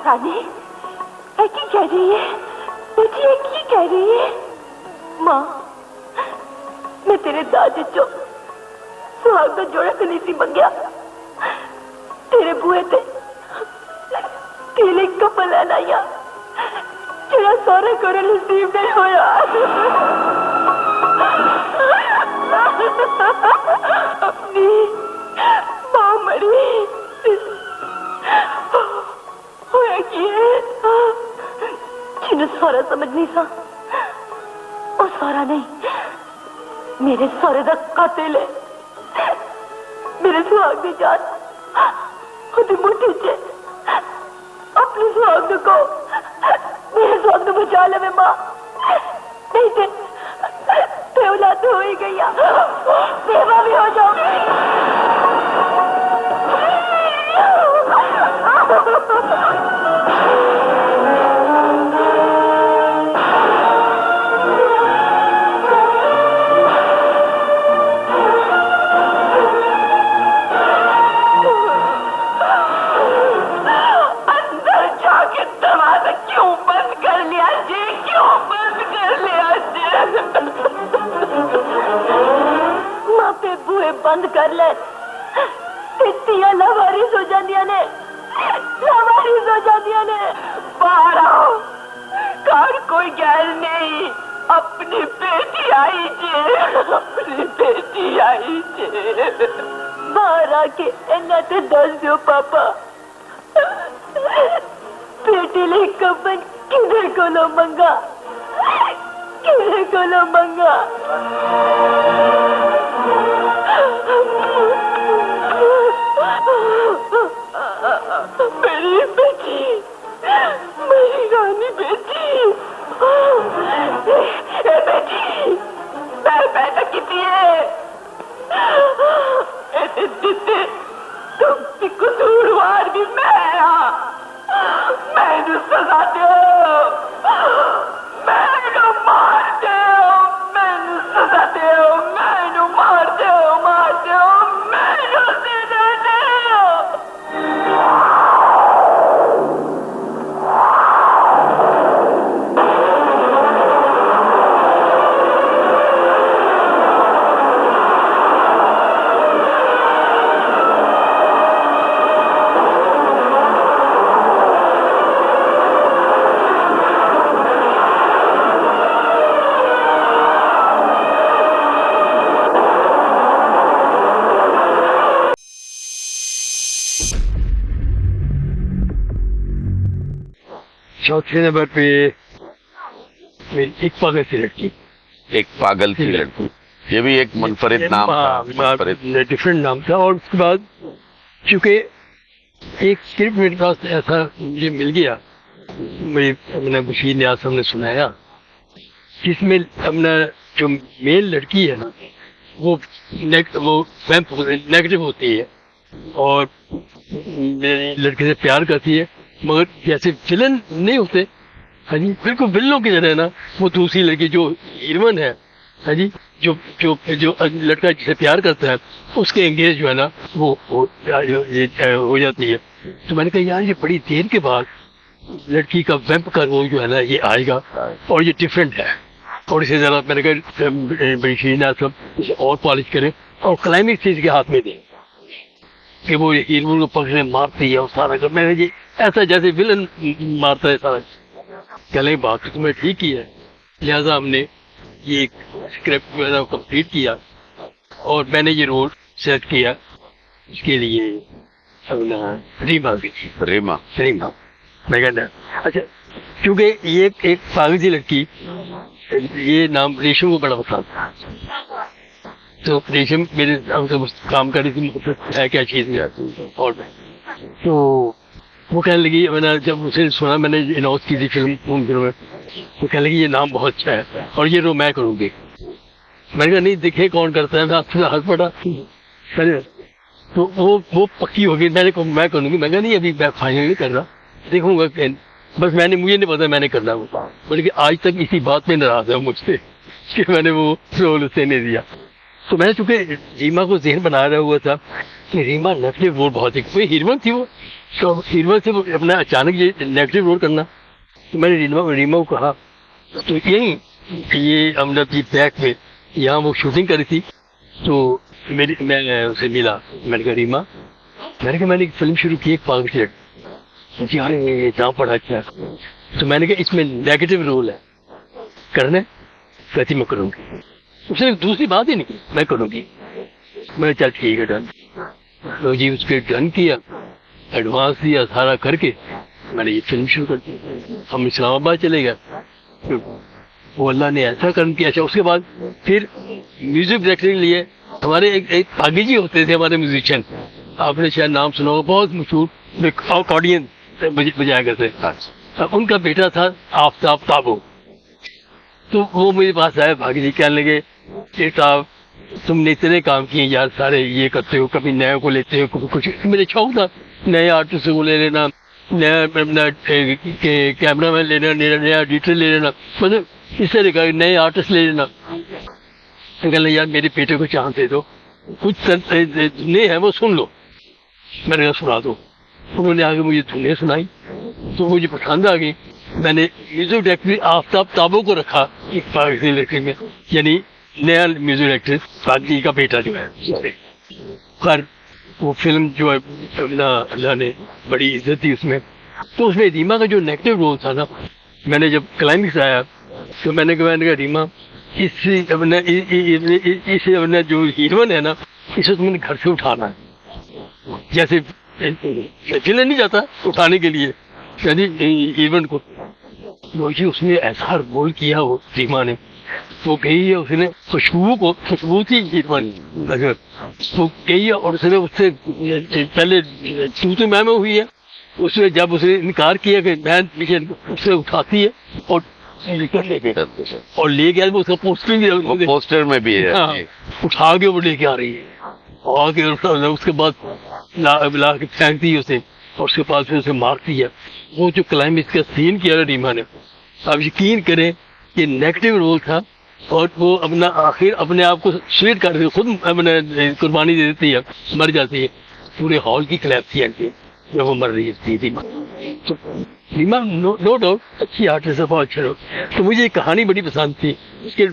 رانی اے کی کہہ رہی ہے بیٹی, اے کی کہہ رہی ہے؟ ماں میں تیرے دادے چو سہاگ کا جوڑا کنی سی منگیا, تیرے بوئے تے تیلے کپل ہے لایا جڑا سارے کو نصیب نہیں ہویا. اپنی ماں مری ہویا کی ہے جنہیں سارا سمجھ نہیں سا, وہ سارا نہیں میرے سارے دا قاتل ہے. میرے سہاگ دی جان مٹھی چ اپنے سہاگ کو میرے سہاگ بچا لے میں ماں, نہیں تے اولاد ہو ہی گئی, بیوہ بھی ہو جاؤں گی. بند کر لے تیاں لاوارث ہو جاندیاں نے, لاوارث ہو جاندیاں نے. باہر آؤ, گھر کوئی گل نہیں, اپنی بیٹی آئی جے, اپنی بیٹی آئی جے. باہر آ کے انہاں تے دس دیو پاپا بیٹی لے کفن کدھر کولوں منگا, کدھر کولوں منگا. میری بیٹی, میری رانی بیٹی, بیٹی میں پیدا کی ہے, تم قصوروار بھی میں ہاں, میں سزا دو, میں مار دو, میں سزا دو, میں مار دو, مار دو, میں سزا دو. چوتھے نمبر پہ ایک پاگل سی لڑکی. ایک پاگل سی لڑکی, یہ بھی ایک منفرد نام تھا, ڈفرینٹ نام تھا. اور اس کے بعد چونکہ ایک اسکرپٹ میرے پاس ایسا مجھے مل گیا, میرے بشیر نیاز صاحب نے سنایا, جس میں اپنا جو میل لڑکی ہے نا وہ نیگیٹو ہوتی ہے اور میری لڑکے سے پیار کرتی ہے, مگر جیسے ویلن نہیں ہوتے ہاں جی بالکل ولوں کی طرح نا وہ دوسری لڑکی جو ہیروئن ہے ہاں جی جو جو جو لڑکا جسے پیار کرتا ہے اس کے انگیج جو ہے نا وہ ہو جاتی ہے. تو میں نے کہا یار یہ بڑی دیر کے بعد لڑکی کا ویمپ کا رول جو ہے نا یہ آئے گا اور یہ ڈفرینٹ ہے اور اسے ذرا میں نے کہا بڑی شیرین سب اسے اور پالش کریں اور کلائمیکس چیز کے ہاتھ میں دیں کہ وہ ہیروئن کو پکڑنے مارتی ہے اور سارا کر میں نے جی ایسا جیسے ولن مارتا ہے سارا. چلے بات تو تمہیں ٹھیک کی ہے لہٰذا ہم نے یہ اسکرپٹ جو ہے نا کمپلیٹ کیا اور میں نے یہ رول سیٹ کیا اس کے لیے ریما کی ریما میں کہنا اچھا کیونکہ یہ ایک پاگل لڑکی یہ نام ریشم کو بڑا پسند تھا تو ریشم میرے کام کر رہی تھی ہے کیا چیز اور تو وہ کہنے لگی میں نے جب اسے سنا میں نے اناؤنس کی تھی فلم ان دنوں میں وہ کہنے لگی یہ نام بہت اچھا ہے اور یہ رو میں کروں گی. میں نے کہا نہیں دیکھے کون کرتا ہے میں آپ سے ہنس پڑا تو وہ پکی ہو گئی. میں نے کہا میں کروں گی. میں کہا نہیں ابھی میں فائنل نہیں کر رہا دیکھوں گا بس میں نے مجھے نہیں پتا میں نے کرنا وہ بلکہ آج تک اسی بات میں ناراض ہے مجھ سے کہ میں نے وہ رول اسے نہیں دیا. تو میں نے چونکہ ریما کو ذہن بنا رہا ہوا تھا کہ ریما نیگیٹو رول بہت کوئی ہیروئن تھی وہ تو ہیروئن سے اپنا اچانک یہ نیگیٹو رول کرنا تو میں نے ریما کو کہا تو یہی یہ ہم نے بیک میں یہاں وہ شوٹنگ کری تھی تو میں اسے ملا میں نے کہا ریما میں نے ایک فلم شروع کی ایک پاگل سے جی ہاں یہ نام پڑا اچھا تو میں نے کہا اس میں نیگیٹو رول ہے کرنا کہتی میں کروں گی. اس نے دوسری بات ہی نہیں کی میں کروں گی. میں نے چل ٹھیک ہے ڈن تو جی اس کے ڈن کیا ایڈوانس دیا سارا کر کے میں نے یہ فلم شروع کر دی. ہم اسلام آباد چلے گئے وہ اللہ نے ایسا کرم کیا. اچھا اس کے بعد پھر میوزک ڈائریکٹر کے لیے ہمارے ایک پاگی جی ہوتے تھے ہمارے میوزیشین آپ نے شاید نام سنا ہوگا بہت مشہور آڈین بجایا کرتے ان کا بیٹا تھا آفتاب تابو. تو وہ میرے پاس آئے بھاگی جی کہنے لگے کہ صاحب تم نے اتنے کام کیے یار سارے یہ کرتے ہو کبھی نئے کو لیتے ہو کبھی کچھ میرے شوق تھا نئے آرٹسٹ کو لے لینا نیا کیمرہ مین لینا نیا ایڈیٹر لے لینا مطلب اس طرح کا نئے آرٹسٹ لے لینا. کہنے یار میرے بیٹے کو چانس دے دو کچھ نہیں ہے وہ سن لو. میں نے کہا سنا دو. انہوں نے آگے مجھے دھنیں سنائی تو مجھے پسند آ گئی. میں نے میوزک ڈائریکٹر آفتاب تابو کو رکھا ایک پاکستانی لڑکے میں یعنی نیا میوزک ڈائریکٹر پاکی کا بیٹا جو ہے. خیر وہ فلم جو ہے اللہ نے بڑی عزت دی اس میں. تو اس میں ریما کا جو نیگیٹو رول تھا نا میں نے جب کلائمیکس آیا تو میں نے کہا ریما اس جو ہیروئن ہے نا اسے تم نے گھر سے اٹھانا ہے جیسے چلے نہیں جاتا اٹھانے کے لیے یعنی ہیروئن کو. اس نے ایسا رول کیا وہ ریما نے وہ گئی ہے اس نے خوشبو تھی ہیروئن وہ گئی ہے اور اس نے اس سے پہلے تو میں ہوئی ہے اس نے جب اس نے انکار کیا کہ میں پیچھے اسے اٹھاتی ہے اور اور لے گیا اس کا پوسٹر میں بھی ہے اٹھا کے وہ لے کے آ رہی ہے آگے اس کے بعد لا کے پھینکتی ہے اسے اور اس کے بعد پھر اسے مارتی ہے. وہ جو کلائمیکس کا سین کیا نا ریما نے آپ یقین کریں کہ نیگیٹو رول تھا اور وہ اپنا آخر اپنے آپ کو سویٹ کر خود قربانی دے دیتی ہے مر جاتی ہے. پورے ہال کی کلیپ تھی جب وہ مر رہی تھی ریما نو ڈاؤٹ اچھی آرٹسٹ ہے بہت اچھا رول. تو مجھے یہ کہانی بڑی پسند تھی اس کے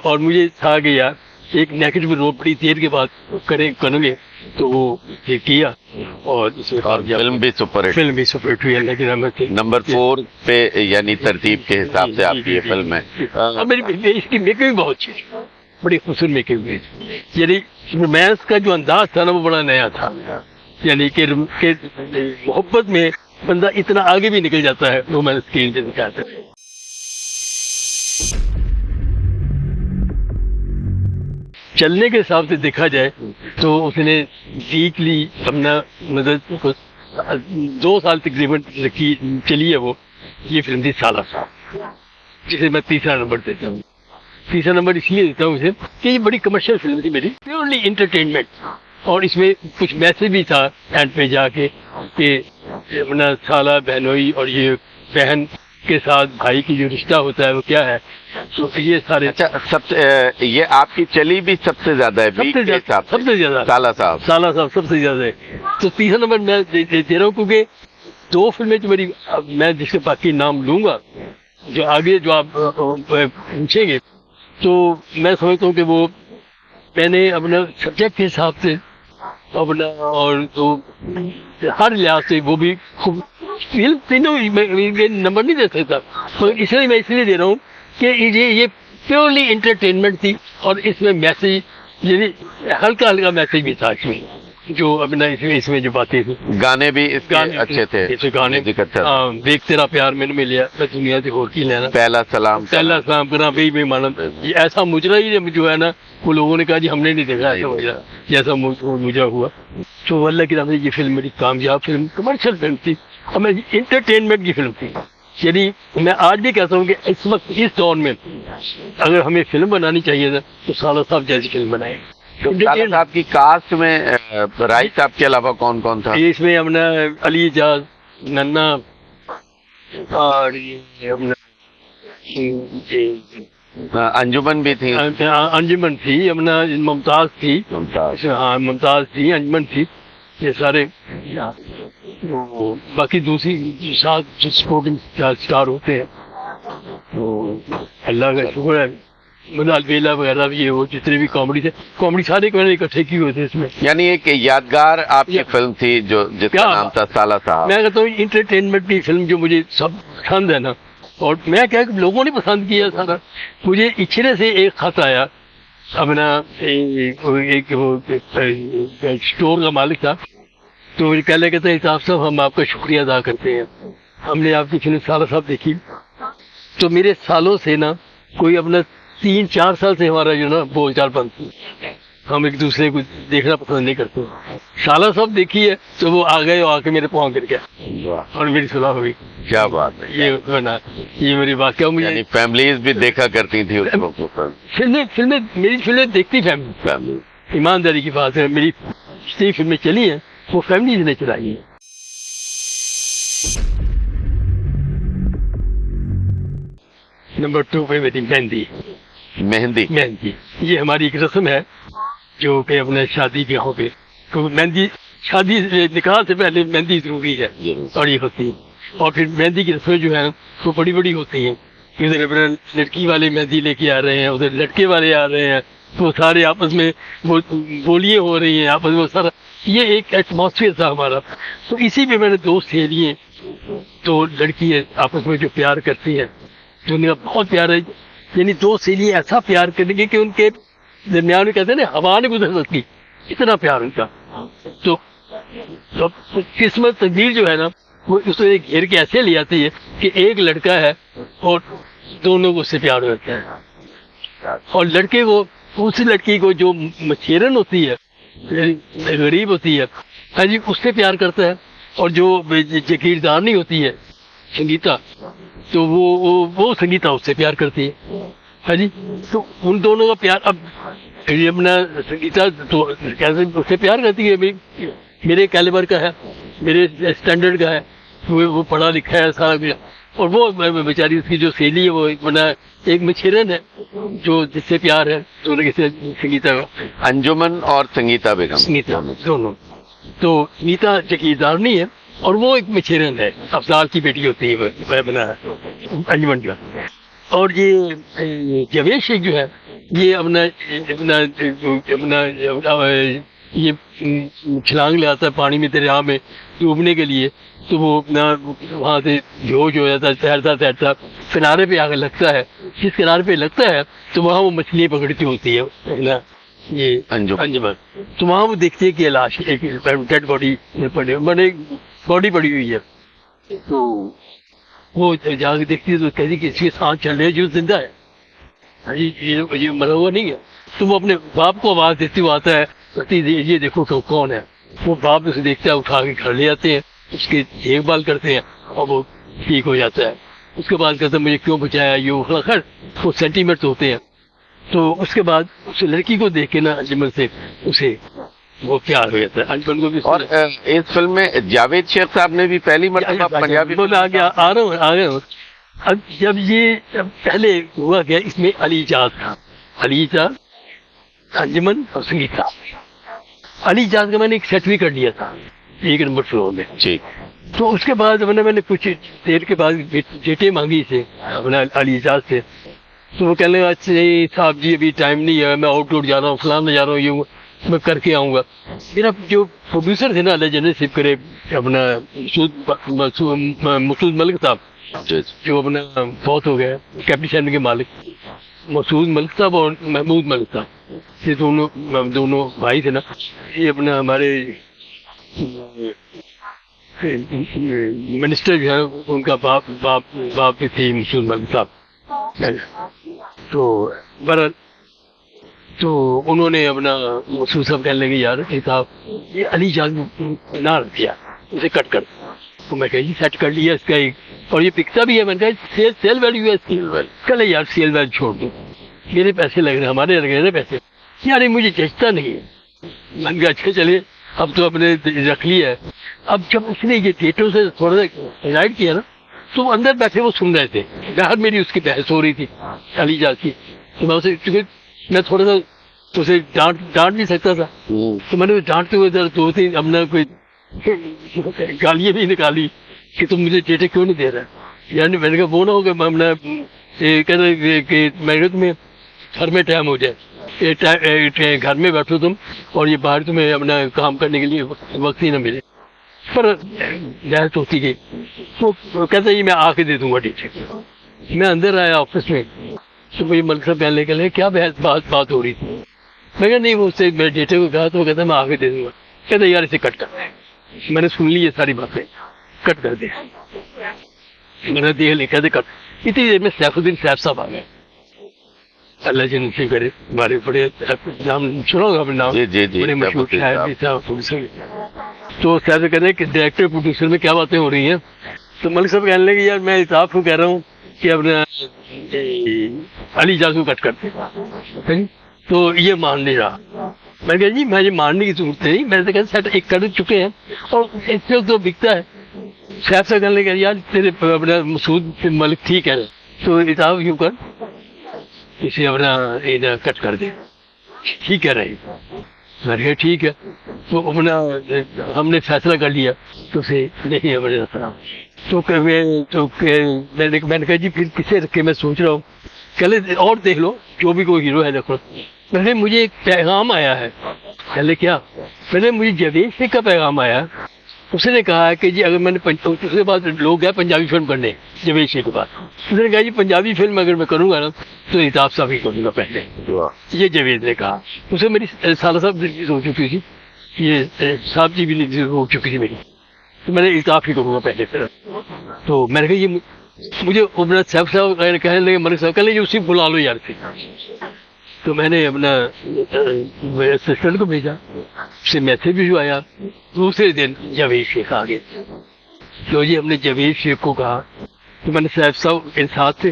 اور مجھے تھا کہ یار ایک نیگیٹو رول بڑی دیر کے بعد کریں گے تو وہ یہ کیا اور اس میں فلم بھی سپر ہٹ ہوئی اللہ کی رحمت سے. نمبر 4 پہ یعنی ترتیب کے حساب سے آپ کی یہ فلم ہے. اس کی میکنگ بہت اچھی تھی بڑی خوبصورت میکنگ ہوئی یعنی رومانس کا جو انداز تھا نا وہ بڑا نیا تھا یعنی کہ محبت میں بندہ اتنا آگے بھی نکل جاتا ہے رومانس کی دکھاتے ہیں. چلنے کے حساب سے دیکھا جائے تو اس نے ویکلی اپنا مدد 2 سال تقریباً چلی ہے وہ. یہ فلم تھی سالہ جسے میں 3 نمبر دیتا ہوں. 3 نمبر اس لیے دیتا ہوں اسے کہ یہ بڑی کمرشل فلم تھی میری پیورلی انٹرٹینمنٹ اور اس میں کچھ میسج بھی تھا اینڈ پہ جا کے کہ اپنا سالہ بہنوئی اور یہ بہن کے ساتھ بھائی کی جو رشتہ ہوتا ہے وہ کیا ہے. تو یہ سارے اچھا سب سے یہ آپ کی چلی بھی سب سے زیادہ ہے سب سے زیادہ سالہ صاحب. سالہ صاحب سب سے زیادہ ہے. تو تیسرا نمبر میں دے رہا ہوں کیونکہ 2 فلمیں جو میری میں جس کے باقی نام لوں گا جو آگے جو آپ پوچھیں گے تو میں سمجھتا ہوں کہ وہ میں نے اپنا سبجیکٹ کے حساب سے اپنا اور تو ہر لحاظ سے وہ بھی خوب فلم تینوں نمبر نہیں دے سکتا مگر اس لیے میں اس لیے دے رہا ہوں کہ یہ پیورلی انٹرٹینمنٹ تھی اور اس میں میسیج یعنی ہلکا ہلکا میسیج بھی تھا اس میں جو اپنا اس میں جو باتیں تھیں. گانے بھی اس کے اچھے تھے. گانے دیکھ تیرا پیار میں نے لیا میں دنیا سے اور کی لینا پہلا سلام کرنا بے مانند ایسا مجرا ہی جو ہے نا وہ لوگوں نے کہا جی ہم نے نہیں دیکھا ایسا مجرا جیسا مجرا ہوا. تو اللہ کی رحمت سے یہ فلم میری کامیاب فلم کمرشل فلم تھی اور میں انٹرٹینمنٹ کی فلم تھی. یعنی میں آج بھی کہتا ہوں کہ اس وقت اس دور میں اگر ہمیں فلم بنانی چاہیے تھا تو سالہ صاحب جیسی فلم بنائے. آپ کی کاسٹ میں رائی صاحب کے علاوہ کون کون تھا؟ اس میں اپنا علی اعجاز ننا اور انجمن بھی تھی. انجمن تھی اپنا ممتاز تھی. ہاں ممتاز تھی انجمن تھی. یہ سارے باقی دوسری ساتھ جو سپورٹنگ اسٹار ہوتے ہیں تو اللہ کا شکر ہے منال بیلا وغیرہ بھی وہ جتنے بھی کامیڈی تھے کامیڈی سارے میں نے اکٹھے کی ہوئے تھے اس میں. یعنی ایک یادگار آپ کی فلم تھی جو جس کا نام تھا سالہ صاحب. میں کہتا ہوں انٹرٹینمنٹ کی فلم جو مجھے سب پسند ہے نا اور میں کیا کہ لوگوں نے پسند کیا سارا. مجھے اچھرے سے ایک خط آیا اپنا ایک اسٹور کا مالک تھا تو مجھے پہلے کہتا ہے صاحب صاحب ہم آپ کا شکریہ ادا کرتے ہیں ہم نے آپ کی فلم سالہ صاحب دیکھی. تو میرے سالوں سے نا کوئی اپنا 3-4 سال سے ہمارا جو نا بول چال بند ہم ایک دوسرے کو دیکھنا پسند نہیں کرتے. سالہ صاحب دیکھی ہے تو وہ آ گئے اور آ کے میرے پاؤں گر گیا اور میری صلاح ہوئی. کیا بات ہے یہ میری بات کیا مجھے فیملیز بھی دیکھا کرتی تھی فلمیں میری فلمیں دیکھتی فیملی. ایمانداری کی بات ہے میری جتنی فلمیں چلی ہیں وہ فیملیز نے چلائی ہیں. نمبر 2 پہ میری مہندی. یہ ہماری ایک رسم ہے جو کہ اپنے شادی بیاہوں پہ مہندی شادی نکاح سے پہلے مہندی ضروری ہے اور یہ ہوتی ہے. اور پھر مہندی کی رسمیں جو ہیں وہ بڑی بڑی ہوتی ہیں. ادھر اپنا لڑکی والے مہندی لے کے آ رہے ہیں ادھر لڑکے والے آ رہے ہیں تو سارے آپس میں بولیاں ہو رہی ہیں آپس میں سارا یہ ایک ایٹماسفیئر تھا ہمارا. تو اسی پہ میں نے دوست سہیلیاں تو لڑکی آپس میں جو پیار کرتی ہے جو ان کا بہت پیار ہے یعنی دو سہیلیاں ایسا پیار کریں گے کہ ان کے درمیان میں کہتے ہیں نا ہوا نہیں گزر سکتی اتنا پیار ان کا. تو قسمت تقدیر جو ہے نا وہ اس کو گھیر کے ایسے لے آتی ہے کہ ایک لڑکا ہے اور دونوں کو اس سے پیار ہوتا ہے اور لڑکے کو اس لڑکی کو جو مچھیرن ہوتی ہے غریب ہوتی ہے ہاں جی اس سے پیار کرتا ہے اور جو جگیردار نہیں ہوتی ہے سنگیتا تو وہ سنگیتا اس سے پیار کرتی ہے ہاں جی. تو ان دونوں کا پیار اب اپنا سنگیتا تو کیسے اس سے پیار کرتی ہے میرے کیلیبر کا ہے میرے اسٹینڈرڈ کا ہے وہ پڑھا لکھا ہے سارا کچھ اور وہ بیچاری اس کی جو سہیلی ہے وہ ایک مچھیرن ہے جو جس سے پیار ہے دونوں سے سنگیتا کا. انجمن اور سنگیتا بیگم سنگیتا دونوں. تو سنگیتا جگیردارنی ہے اور وہ ایک مچھیرن ہے افضال کی بیٹی ہوتی ہے وہ بنا انجمن کا. اور یہ جاوید شیخ جو ہے یہ اپنا یہ چھلانگ لے آتا ہے پانی میں دریا میں ڈوبنے کے لیے تو وہ اپنا وہاں سے جوش ہو جاتا ہے تیرتا کنارے پہ آ کے لگتا ہے. جس کنارے پہ لگتا ہے تو وہاں وہ مچھلیاں پکڑتی ہوتی ہے یہ انجمن. تو وہاں وہ دیکھتی ہے کہ لاش ایک ڈیڈ باڈی باڈی پڑی ہوئی ہے تو وہ جا کے دیکھتی ہے تو کہتی کہ اس کے سانس چل رہے جو زندہ ہے یہ مرا ہوا نہیں ہے. تو وہ اپنے باپ کو آواز دیتی ہوا آتا ہے کہتی یہ دیکھو کہ کون ہے. وہ باپ اسے دیکھتا ہے اٹھا کے گھر لے آتے ہیں اس کی دیکھ بھال کرتے ہیں اور وہ ٹھیک ہو جاتا ہے. اس کے بعد کہتا ہے مجھے کیوں بچایا یہ خیر وہ سینٹیمنٹ ہوتے ہیں. تو اس کے بعد اس لڑکی کو دیکھ کے نا انجمن سے اسے وہ پیار ہو جاتا ہے انجمن کو بھی. اور اس فلم میں جاوید شیخ صاحب نے بھی پہلی مرتبہ پنجابی آ گئے ہوں اب جب یہ پہلے ہوا گیا، اس میں علی اعجاز تھا، علی اعجاز، انجمن اور سنگیتا۔ علی اعجاز کا میں نے ایک سیٹ بھی کر لیا تھا 1 نمبر فلور میں۔ ٹھیک۔ تو اس کے بعد میں نے کچھ دیر کے بعد ڈیٹیں مانگی سے اپنا علی اعجاز سے، تو وہ کہنے لگا اچھا صاحب جی ابھی ٹائم نہیں ہے، میں آؤٹ ڈور جا رہا ہوں، فلاں جا رہا ہوں، یہ میں کر کے آؤں گا۔ میرا جو پروڈیوسر تھے نا اللہ جنت نصیب کرے، اپنا مسعود ملک صاحب جو اپنا فوت ہو گیا، کیپٹن چینل کے مالک، مسعود ملک صاحب اور محمود ملک صاحب، یہ دونوں بھائی تھے نا، یہ اپنا ہمارے منسٹر جو ہے ان کا باپ بھی تھے مسعود ملک صاحب۔ تو برحال تو انہوں نے اپنا مسعود صاحب کہنے لگے یار صاحب یہ علی اعجاز نہ رکھ دیا، اسے کٹ کر۔ تو میں کہا جی سیٹ کر لیا اس کا ایک، اور یہ پکتا بھی ہے۔ میں نے کہا سیل ویلیو ہے اس کی، چلے یار سیل ویلیو چھوڑ دو، میرے پیسے لگ رہے ہیں، ہمارے لگ رہے ہیں پیسے، یار مجھے جچتا نہیں ہے۔ میں نے کہا اچھا چلے اب تو اپنے رکھ لیا ہے۔ اب جب اس نے یہ تھیٹروں سے تھوڑا سا رائڈ کیا نا، تو وہ اندر بیٹھے وہ سن رہے تھے، باہر میری اس کی بحث ہو رہی تھی علی اعجاز کی، تو میں اسے چونکہ میں تھوڑا سا اسے ڈانٹ نہیں سکتا تھا، تو میں نے ڈانٹتے ہوئے دو تین اپنا کوئی گالیاں بھی نکالی کہ تم مجھے ڈیٹا کیوں نہیں دے رہا، یعنی میں نے کہا وہ نہ ہوگا کہہ رہے کہ میں تمہیں گھر میں ٹائم ہو جائے، گھر میں بیٹھو تم، اور یہ باہر تمہیں اپنا کام کرنے کے لیے وقت ہی نہ ملے۔ پر بحث ہوتی گئی، وہ کہتا ہے میں آ کے دے دوں گا ڈیٹا۔ میں اندر آیا آفس میں، تو مجھے ملک صاحب کہنے کے لیے کیا بات ہو رہی تھی؟ میں کہا نہیں وہ اس سے میں ڈیٹا کو کہا تو وہ کہتا میں آ کے دے دوں گا۔ کہتا یار اسے کٹ کر دیں، میں نے سن لی یہ ساری باتیں، کٹ کر دیں۔ میں نے دیکھ لکھا تھا کٹ۔ اتنی دیر میں سیف الدین صاحب صاحب آ گئے، اللہ جی نصیب کرے، ہمارے بڑے نام سنا ہوگا اپنے نام، بڑے مشہور شاعر۔ تو صاحب سے کہتے ہیں کہ ڈائریکٹر پروڈیوسر میں کیا باتیں ہو رہی ہیں؟ تو ملک صاحب کہنے لگے یار میں الطاف کو کہہ رہا ہوں کہ اپنا علی اعجاز کو کٹ کرتے، تو یہ مان نہیں رہا۔ میں نے کہا جی مجھے ماننے کی ضرورت نہیں، میں نے کہا سیٹ ایک کر چکے ہیں اور اس سے تو بکتا ہے۔ صاحب سے کہنے لگے یار تیرے اپنا مسعود ملک ٹھیک ہے، تو الطاف یوں کر اسے اپنا کٹ کر دے، ٹھیک ہے رہی۔ میں نے کہا ٹھیک ہے، تو اپنا ہم نے فیصلہ کر لیا تو اسے نہیں اپنا۔ تو میں نے کہا جی پھر کسے رکھے، میں سوچ رہا ہوں پہلے اور دیکھ لو جو بھی کوئی ہیرو ہے دیکھو۔ پہلے مجھے ایک پیغام آیا ہے، پہلے کیا پہلے مجھے جاوید شیخ کا پیغام آیا، اس نے کہا کہ جی اگر میں نے اس کے بعد لوگ گئے پنجابی فلم کرنے جاوید شیخ کے بعد، اس نے کہا جی پنجابی فلم اگر میں کروں گا نا تو الطاف صاحب ہی کروں گا پہلے، یہ جاوید نے کہا۔ اسے میری سالہ صاحب ریلیز ہو چکی تھی، یہ صاحب جی بھی ریلیز ہو چکی تھی میری، تو میں نے الطاف ہی کروں گا پہلے پھر۔ تو میں نے کہا یہ مجھے عمر صاحب کہنے لگے ملک صاحب کہنے لگے اسی بلا لو یار سے۔ تو میں نے اپنا اسسٹنٹ کو بھیجا، اس سے میسج بھی آیا، دوسرے دن جاوید شیخ آ گئے۔ تو جی ہم نے جاوید شیخ کو کہا، تو میں نے صاحب کے ساتھ تھے،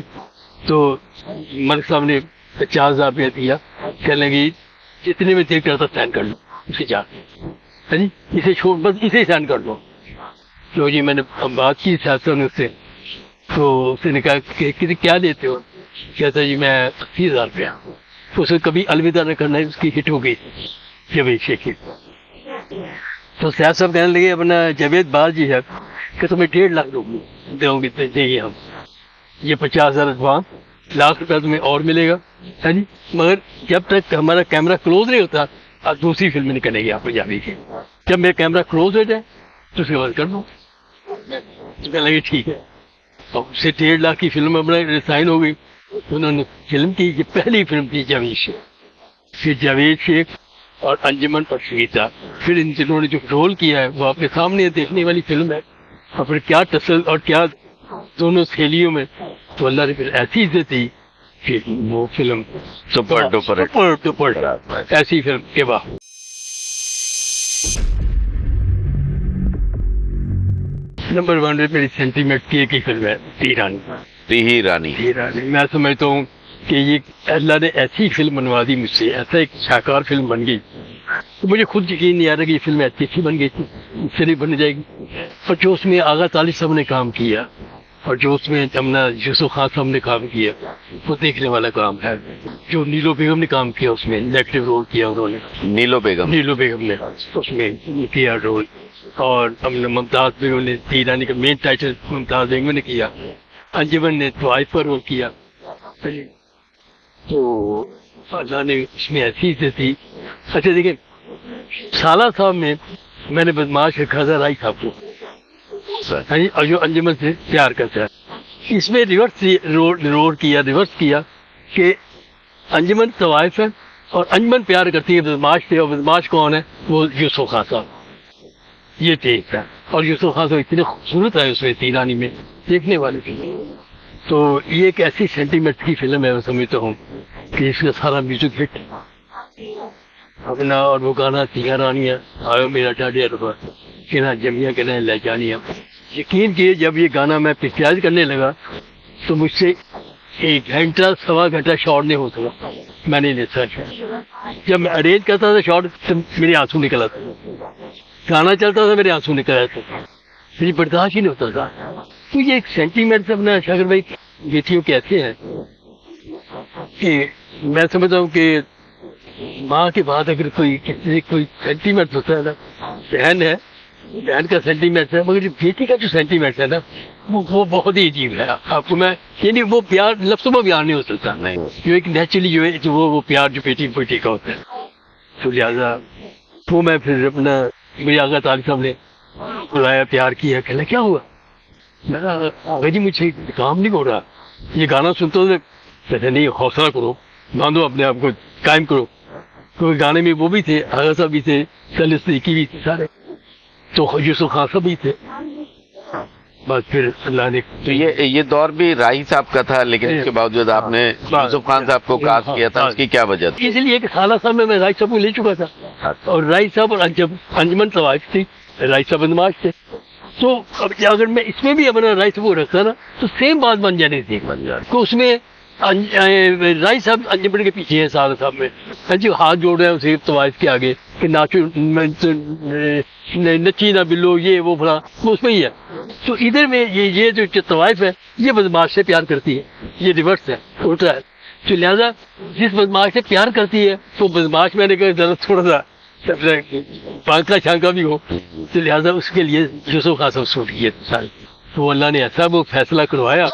تو ملک صاحب نے 50,000 روپیہ دیا، کہنے لگے جتنے میں دل کرتا سائن کر لو اسے جا کے، جی اسے چھوڑ بس اسے سائن کر دو۔ تو جی میں نے بات کی صاحب نے اس سے، تو اس نے کہا کہ کیا دیتے ہو؟ کہتا جی میں 80,000 روپیہ۔ تو اسے کبھی الوداع نہ کرنا ہے، اس کی ہٹ ہو گئی جاوید شیخ کی۔ تو صاحب کہنے لگے اپنا جاوید باز جی ہے کہ تمہیں 1.5 لاکھ دوں گے دیں گے ہم، یہ 50,000 ایڈوانس، 1 لاکھ روپیہ تمہیں اور ملے گا، ہے جی، مگر جب تک ہمارا کیمرہ کلوز نہیں ہوتا آپ دوسری فلم نہیں کریں گے آپ کو جاوید کی، جب میرا کیمرہ کلوز ہو جائے تو اس کے بعد کر دوں۔ تو کہنے لگے ٹھیک ہے، اور اس سے 1.5 لاکھ کی فلم اپنا سائن ہو گئی۔ انہوں نے فلم کی، یہ پہلی فلم تھی جاوید شیخ، پھر جاوید شیخ اور انجمن اور سنگیتا، پھر ان دنوں نے جو رول کیا ہے وہ آپ کے سامنے دیکھنے والی فلم ہے، اور پھر کیا ٹسل اور کیا دونوں سہیلیوں میں، تو اللہ نے پھر ایسی عزت دی کہ وہ فلم سپر ڈپر ایسی فلم کے بعد نمبر 1 میں میری سینٹیمینٹ کی ایک ہی فلم ہے تی رانی۔ میں سمجھتا ہوں کہ یہ اللہ نے ایسی فلم بنوا دی مجھ سے، ایسا ایک شاہکار فلم بن گئی، تو مجھے خود یقین نہیں آ رہا کہ یہ فلم ایسی اچھی بن گئی تھی، اس سے نہیں بن جائے گی۔ اور جو اس میں آغا طالب صاحب نے کام کیا، اور جو اس میں جمنا یوسف خان صاحب نے کام کیا وہ دیکھنے والا کام ہے. جو نیلو بیگم نے کام کیا اس میں نیگیٹو رول کیا انہوں نے, نیلو بیگم نے اس میں کیا رول, اور ہم نے ممتاز بیگم نے ایرانی کا مین ٹائٹل ممتاز بیگم نے کیا, انجمن نے طوائف کا رول کیا. تو اللہ نے اس میں ایسی عزت دی. اچھا دیکھیں سالہ صاحب میں نے بدماش رکھا تھا رائی صاحب کو, اور جو انجمن سے پیار کرتا ہے. اس میں ریورس کیا کہ انجمن طوائف ہے اور انجمن پیار کرتی ہے بدماش سے, اور بدماش کون ہے وہ یوسف خان صاحب. یہ ٹیک ہے, اور یوسف خان صاحب اتنے خوبصورت ہے اس میں تیرانی میں دیکھنے والے فلم. تو یہ ایک ایسی سینٹیمنٹ کی فلم ہے میں سمجھتا ہوں کہ اس کا سارا میوزک ہٹ اپنا, اور وہ گانا تیاں رانیاں آئے میرا ڈاڈیا ربا کہنا جمیا کہنا لے جانیاں. یقین کیے جب یہ گانا میں پریکٹائز کرنے لگا تو مجھ سے 1 گھنٹہ 1.25 گھنٹہ شارٹ نہیں ہو سکا. میں نے نہیں سکا, جب میں ارینج کرتا تھا شارٹ تو میرے آنسو نکل آتا تھا, گانا چلتا تھا میرے آنسو نکل آتا تھا, مجھے برداشت ہی نہیں ہوتا تھا. تو یہ ایک سینٹیمنٹ اپنا شاکر بھائی بیٹیوں کے ایسے ہیں کہ میں سمجھتا ہوں کہ ماں کے بعد اگر کوئی سینٹیمنٹ ہوتا ہے نا, بہن کا سینٹیمنٹ ہے, مگر جو بیٹی کا جو سینٹیمنٹ ہے نا وہ بہت ہی عجیب ہے. آپ کو میں یعنی وہ پیار لفظوں میں بیان نہیں ہو سکتا, جو ایک نیچرلی جو ہے وہ پیار جو بیٹی کا ہوتا ہے. تو لہٰذا وہ میں پھر اپنا میرے آغا طالب صاحب نے بلایا, پیار کیا, کہنا کیا ہوا, میں آغا جی مجھے کام نہیں ہو رہا, یہ گانا سنتا ہوں کہتے نہیں حوصلہ کرو, باندھو اپنے آپ کو, قائم کرو. کیونکہ گانے میں وہ بھی تھے, آغا صاحب بھی تھے, سلی صدیقی بھی تھے سارے, تو یوسف خان صاحب بھی تھے. بس پھر اللہ نے تو یہ دور بھی راہی صاحب کا تھا, لیکن اس کے باوجود آپ نے یوسف خان صاحب کو کاسٹ کیا تھا, اس کی کیا وجہ تھی؟ اس لیے کہ سالہ صاحب میں راہی صاحب کو لے چکا تھا, اور راہی صاحب اور انجمن طوائف تھی, راہی صاحب بدماش تھے. تو اگر میں اس میں بھی اپنا راہی صاحب کو رکھتا نا تو سیم بات بن جانی تھی. تو اس میں راہی صاحب انجمن کے پیچھے ہیں, سالہ صاحب میں جو ہاتھ جوڑ رہے ہیں اسے طوائف کے آگے کہ ناچو نچی نہ بلو یہ وہ فلاں, وہ اس میں ہی ہے. تو ادھر میں یہ جو طوائف ہے یہ بدماش سے پیار کرتی ہے, یہ ریورس ہے, الٹا ہے. تو لہٰذا جس بدماش سے پیار کرتی ہے تو بدماش میں نے کہا ذرا تھوڑا سا پانکا چھانکا بھی ہو, تو لہٰذا اس کے لیے یوسف خان صاحب سوٹ کیے سارے. تو اللہ نے ایسا وہ فیصلہ کروایا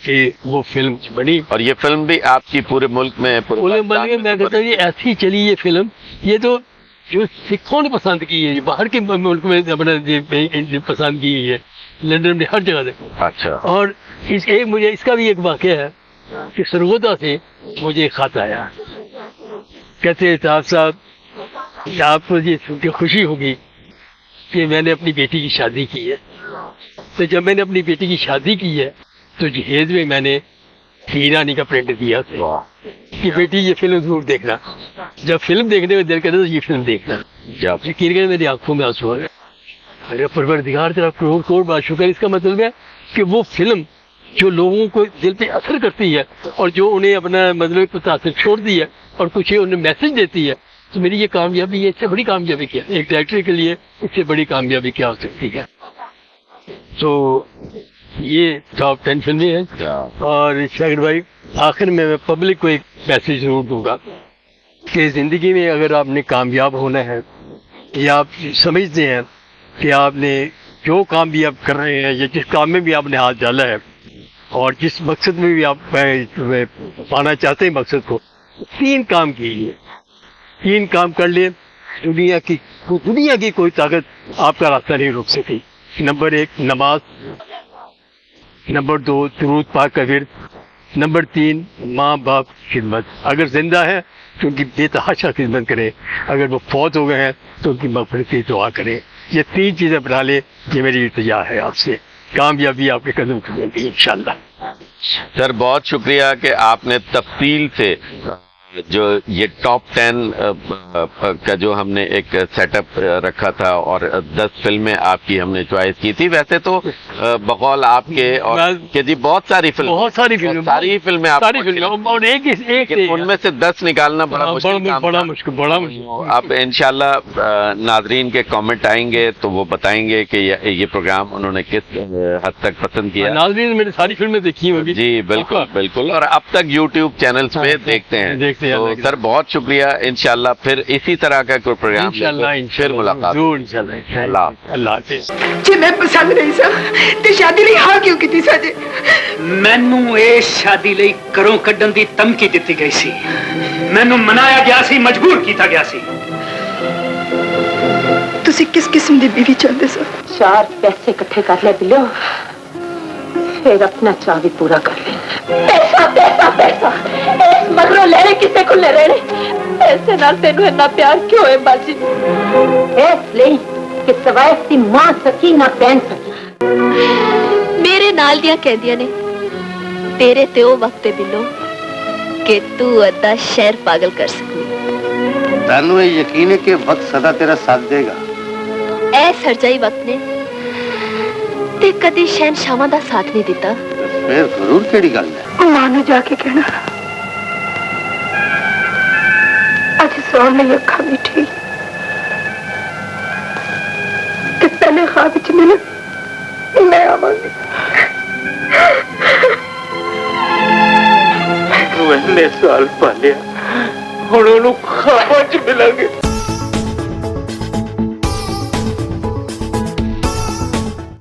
کہ وہ فلم بنی, اور یہ فلم بھی آپ کی پورے ملک میں میں کہتا ہوں یہ ایسی چلی یہ فلم. یہ تو جو سکھوں نے پسند کی ہے, باہر کے ملک میں اپنا پسند کی ہے, لندن میں ہر جگہ دیکھو. اچھا. اور مجھے اس کا بھی ایک واقعہ ہے کہ سرگودا سے مجھے خط آیا, کہتے صاحب آپ کو یہ سن کے خوشی ہوگی کہ میں نے اپنی بیٹی کی شادی کی ہے. تو جب میں نے اپنی بیٹی کی شادی کی ہے تو جہیز میں میں نے ایرانی کا پرنٹ دیا کہ بیٹی یہ فلم ضرور دیکھنا. جب فلم دیکھنے میں دل کرتا تو یہ فلم دیکھنا. جب یقین کریں میری آنکھوں میں آنسو آ گئے. میرے پروردگار تیرا کروڑ بار شکر. اس کا مطلب ہے کہ وہ فلم جو لوگوں کو دل پہ اثر کرتی ہے اور جو انہیں اپنا مطلب کو تاثر چھوڑ دی ہے اور کچھ انہیں میسج دیتی ہے, تو میری یہ کامیابی ہے, اس سے بڑی کامیابی کیا ایک ڈائریکٹر کے لیے, اس سے بڑی کامیابی کیا ہو سکتی ہے. تو یہ ٹاپ 10 فلمیں ہیں. اور شاکر بھائی آخر میں پبلک کو ایک میسج ضرور دوں گا کہ زندگی میں اگر آپ نے کامیاب ہونا ہے یا آپ سمجھتے ہیں کہ آپ نے جو کام بھی آپ کر رہے ہیں یا جس کام میں بھی آپ نے ہاتھ ڈالا ہے اور جس مقصد میں بھی آپ پانا چاہتے ہیں مقصد کو, 3 کام کیجیے. 3 کام کر لیں, دنیا کی کوئی طاقت آپ کا راستہ نہیں روک سکی. نمبر 1 نماز, نمبر 2 درود پاک کا ورد, نمبر 3 ماں باپ کی خدمت. اگر زندہ ہے تو ان کی بے تحاشا خدمت کرے, اگر وہ فوت ہو گئے ہیں تو ان کی مغفرت کی دعا کرے. یہ 3 چیزیں بنا لے, یہ میری التجا ہے آپ سے. کامیابی آپ کے قدم چلے گی انشاءاللہ. سر بہت شکریہ کہ آپ نے تفصیل سے जो ये टॉप 10 का जो हमने एक सेटअप रखा था और 10 फिल्में आपकी हमने चॉइस की थी, वैसे तो बकौल आपके और कि जी बहुत सारी फिल्में बहुत सारी फिल्में सारी फिल्में आपको सारी फिल्में और एक लेकिन उनमें से 10 निकालना बड़ा मुश्किल काम बड़ा था। मुश्किल बड़ा मुश्किल। अब इंशाल्लाह नाजरीन के कमेंट आएंगे तो वो बताएंगे कि ये प्रोग्राम उन्होंने किस हद तक पसंद किया। नाज़रीन ने मेरी सारी फिल्में देखी होगी। जी बिल्कुल बिल्कुल, और अब तक YouTube चैनल्स पे देखते हैं। तो सर बहुत शुक्रिया, इंशाल्लाह फिर इसी तरह का कोई प्रोग्राम फिर मुलाकात अल्लाह हाफिज़। जे मैं पसंद नहीं सा ते शादी ਲਈ ਹਾਂ ਕਿਉਂ ਕੀਤੀ ਸਾਜੇ? ਮੈਨੂੰ ਇਸ ਸ਼ਾਦੀ ਲਈ ਘਰੋਂ ਕੱਢਣ ਦੀ ਧਮਕੀ ਦਿੱਤੀ ਗਈ ਸੀ, ਮੈਨੂੰ ਮਨਾਇਆ ਗਿਆ ਸੀ, ਮਜਬੂਰ ਕੀਤਾ ਗਿਆ ਸੀ। ਤੁਸੀਂ ਕਿਸ ਕਿਸਮ ਦੀ ਬੀਵੀ ਚਾਹੁੰਦੇ ਸੋ? 4 पैसे इकट्ठे कर ले बिल्लो, फिर अपना चाह भी पूरा कर ले। पैसा पैसा पैसा इस मगरों लेने किसे को ले रहे पैसे नाल तेनू इतना प्यार क्यों है बाजी? इसलिए कि सवाए सी मां सकी ना बहन सकी। मेरे नाल दियां कहदियां ने तेरे ते ओ वक्त बिल्लो कि तू अद्धा शहर पागल कर सकनी। तानू ये यकीन है कि वक्त सदा तेरा साथ देगा। ऐ सरजाई वक्त ने ते कदी शहनशाहां दा साथ नहीं दिता। फिर जरूर केड़ी गल है? ਮਾਂ ਨੂੰ ਜਾ ਕੇ ਕਹਿਣਾ ਅੱਜ ਸੌਣ ਲਈ ਅੱਖਾਂ ਮਿੱਠੀ ਤੇ ਪਹਿਲੇ ਖਾਬ ਵਿੱਚ ਮਿਲ ਮੈਂ ਆਵਾਂਗੀ। ਤੂੰ ਇੰਨੇ ਸਾਲ ਪਾਲਿਆ, ਹੁਣ ਉਹਨੂੰ ਖਾਬਾਂ 'ਚ ਮਿਲਾਂਗੇ।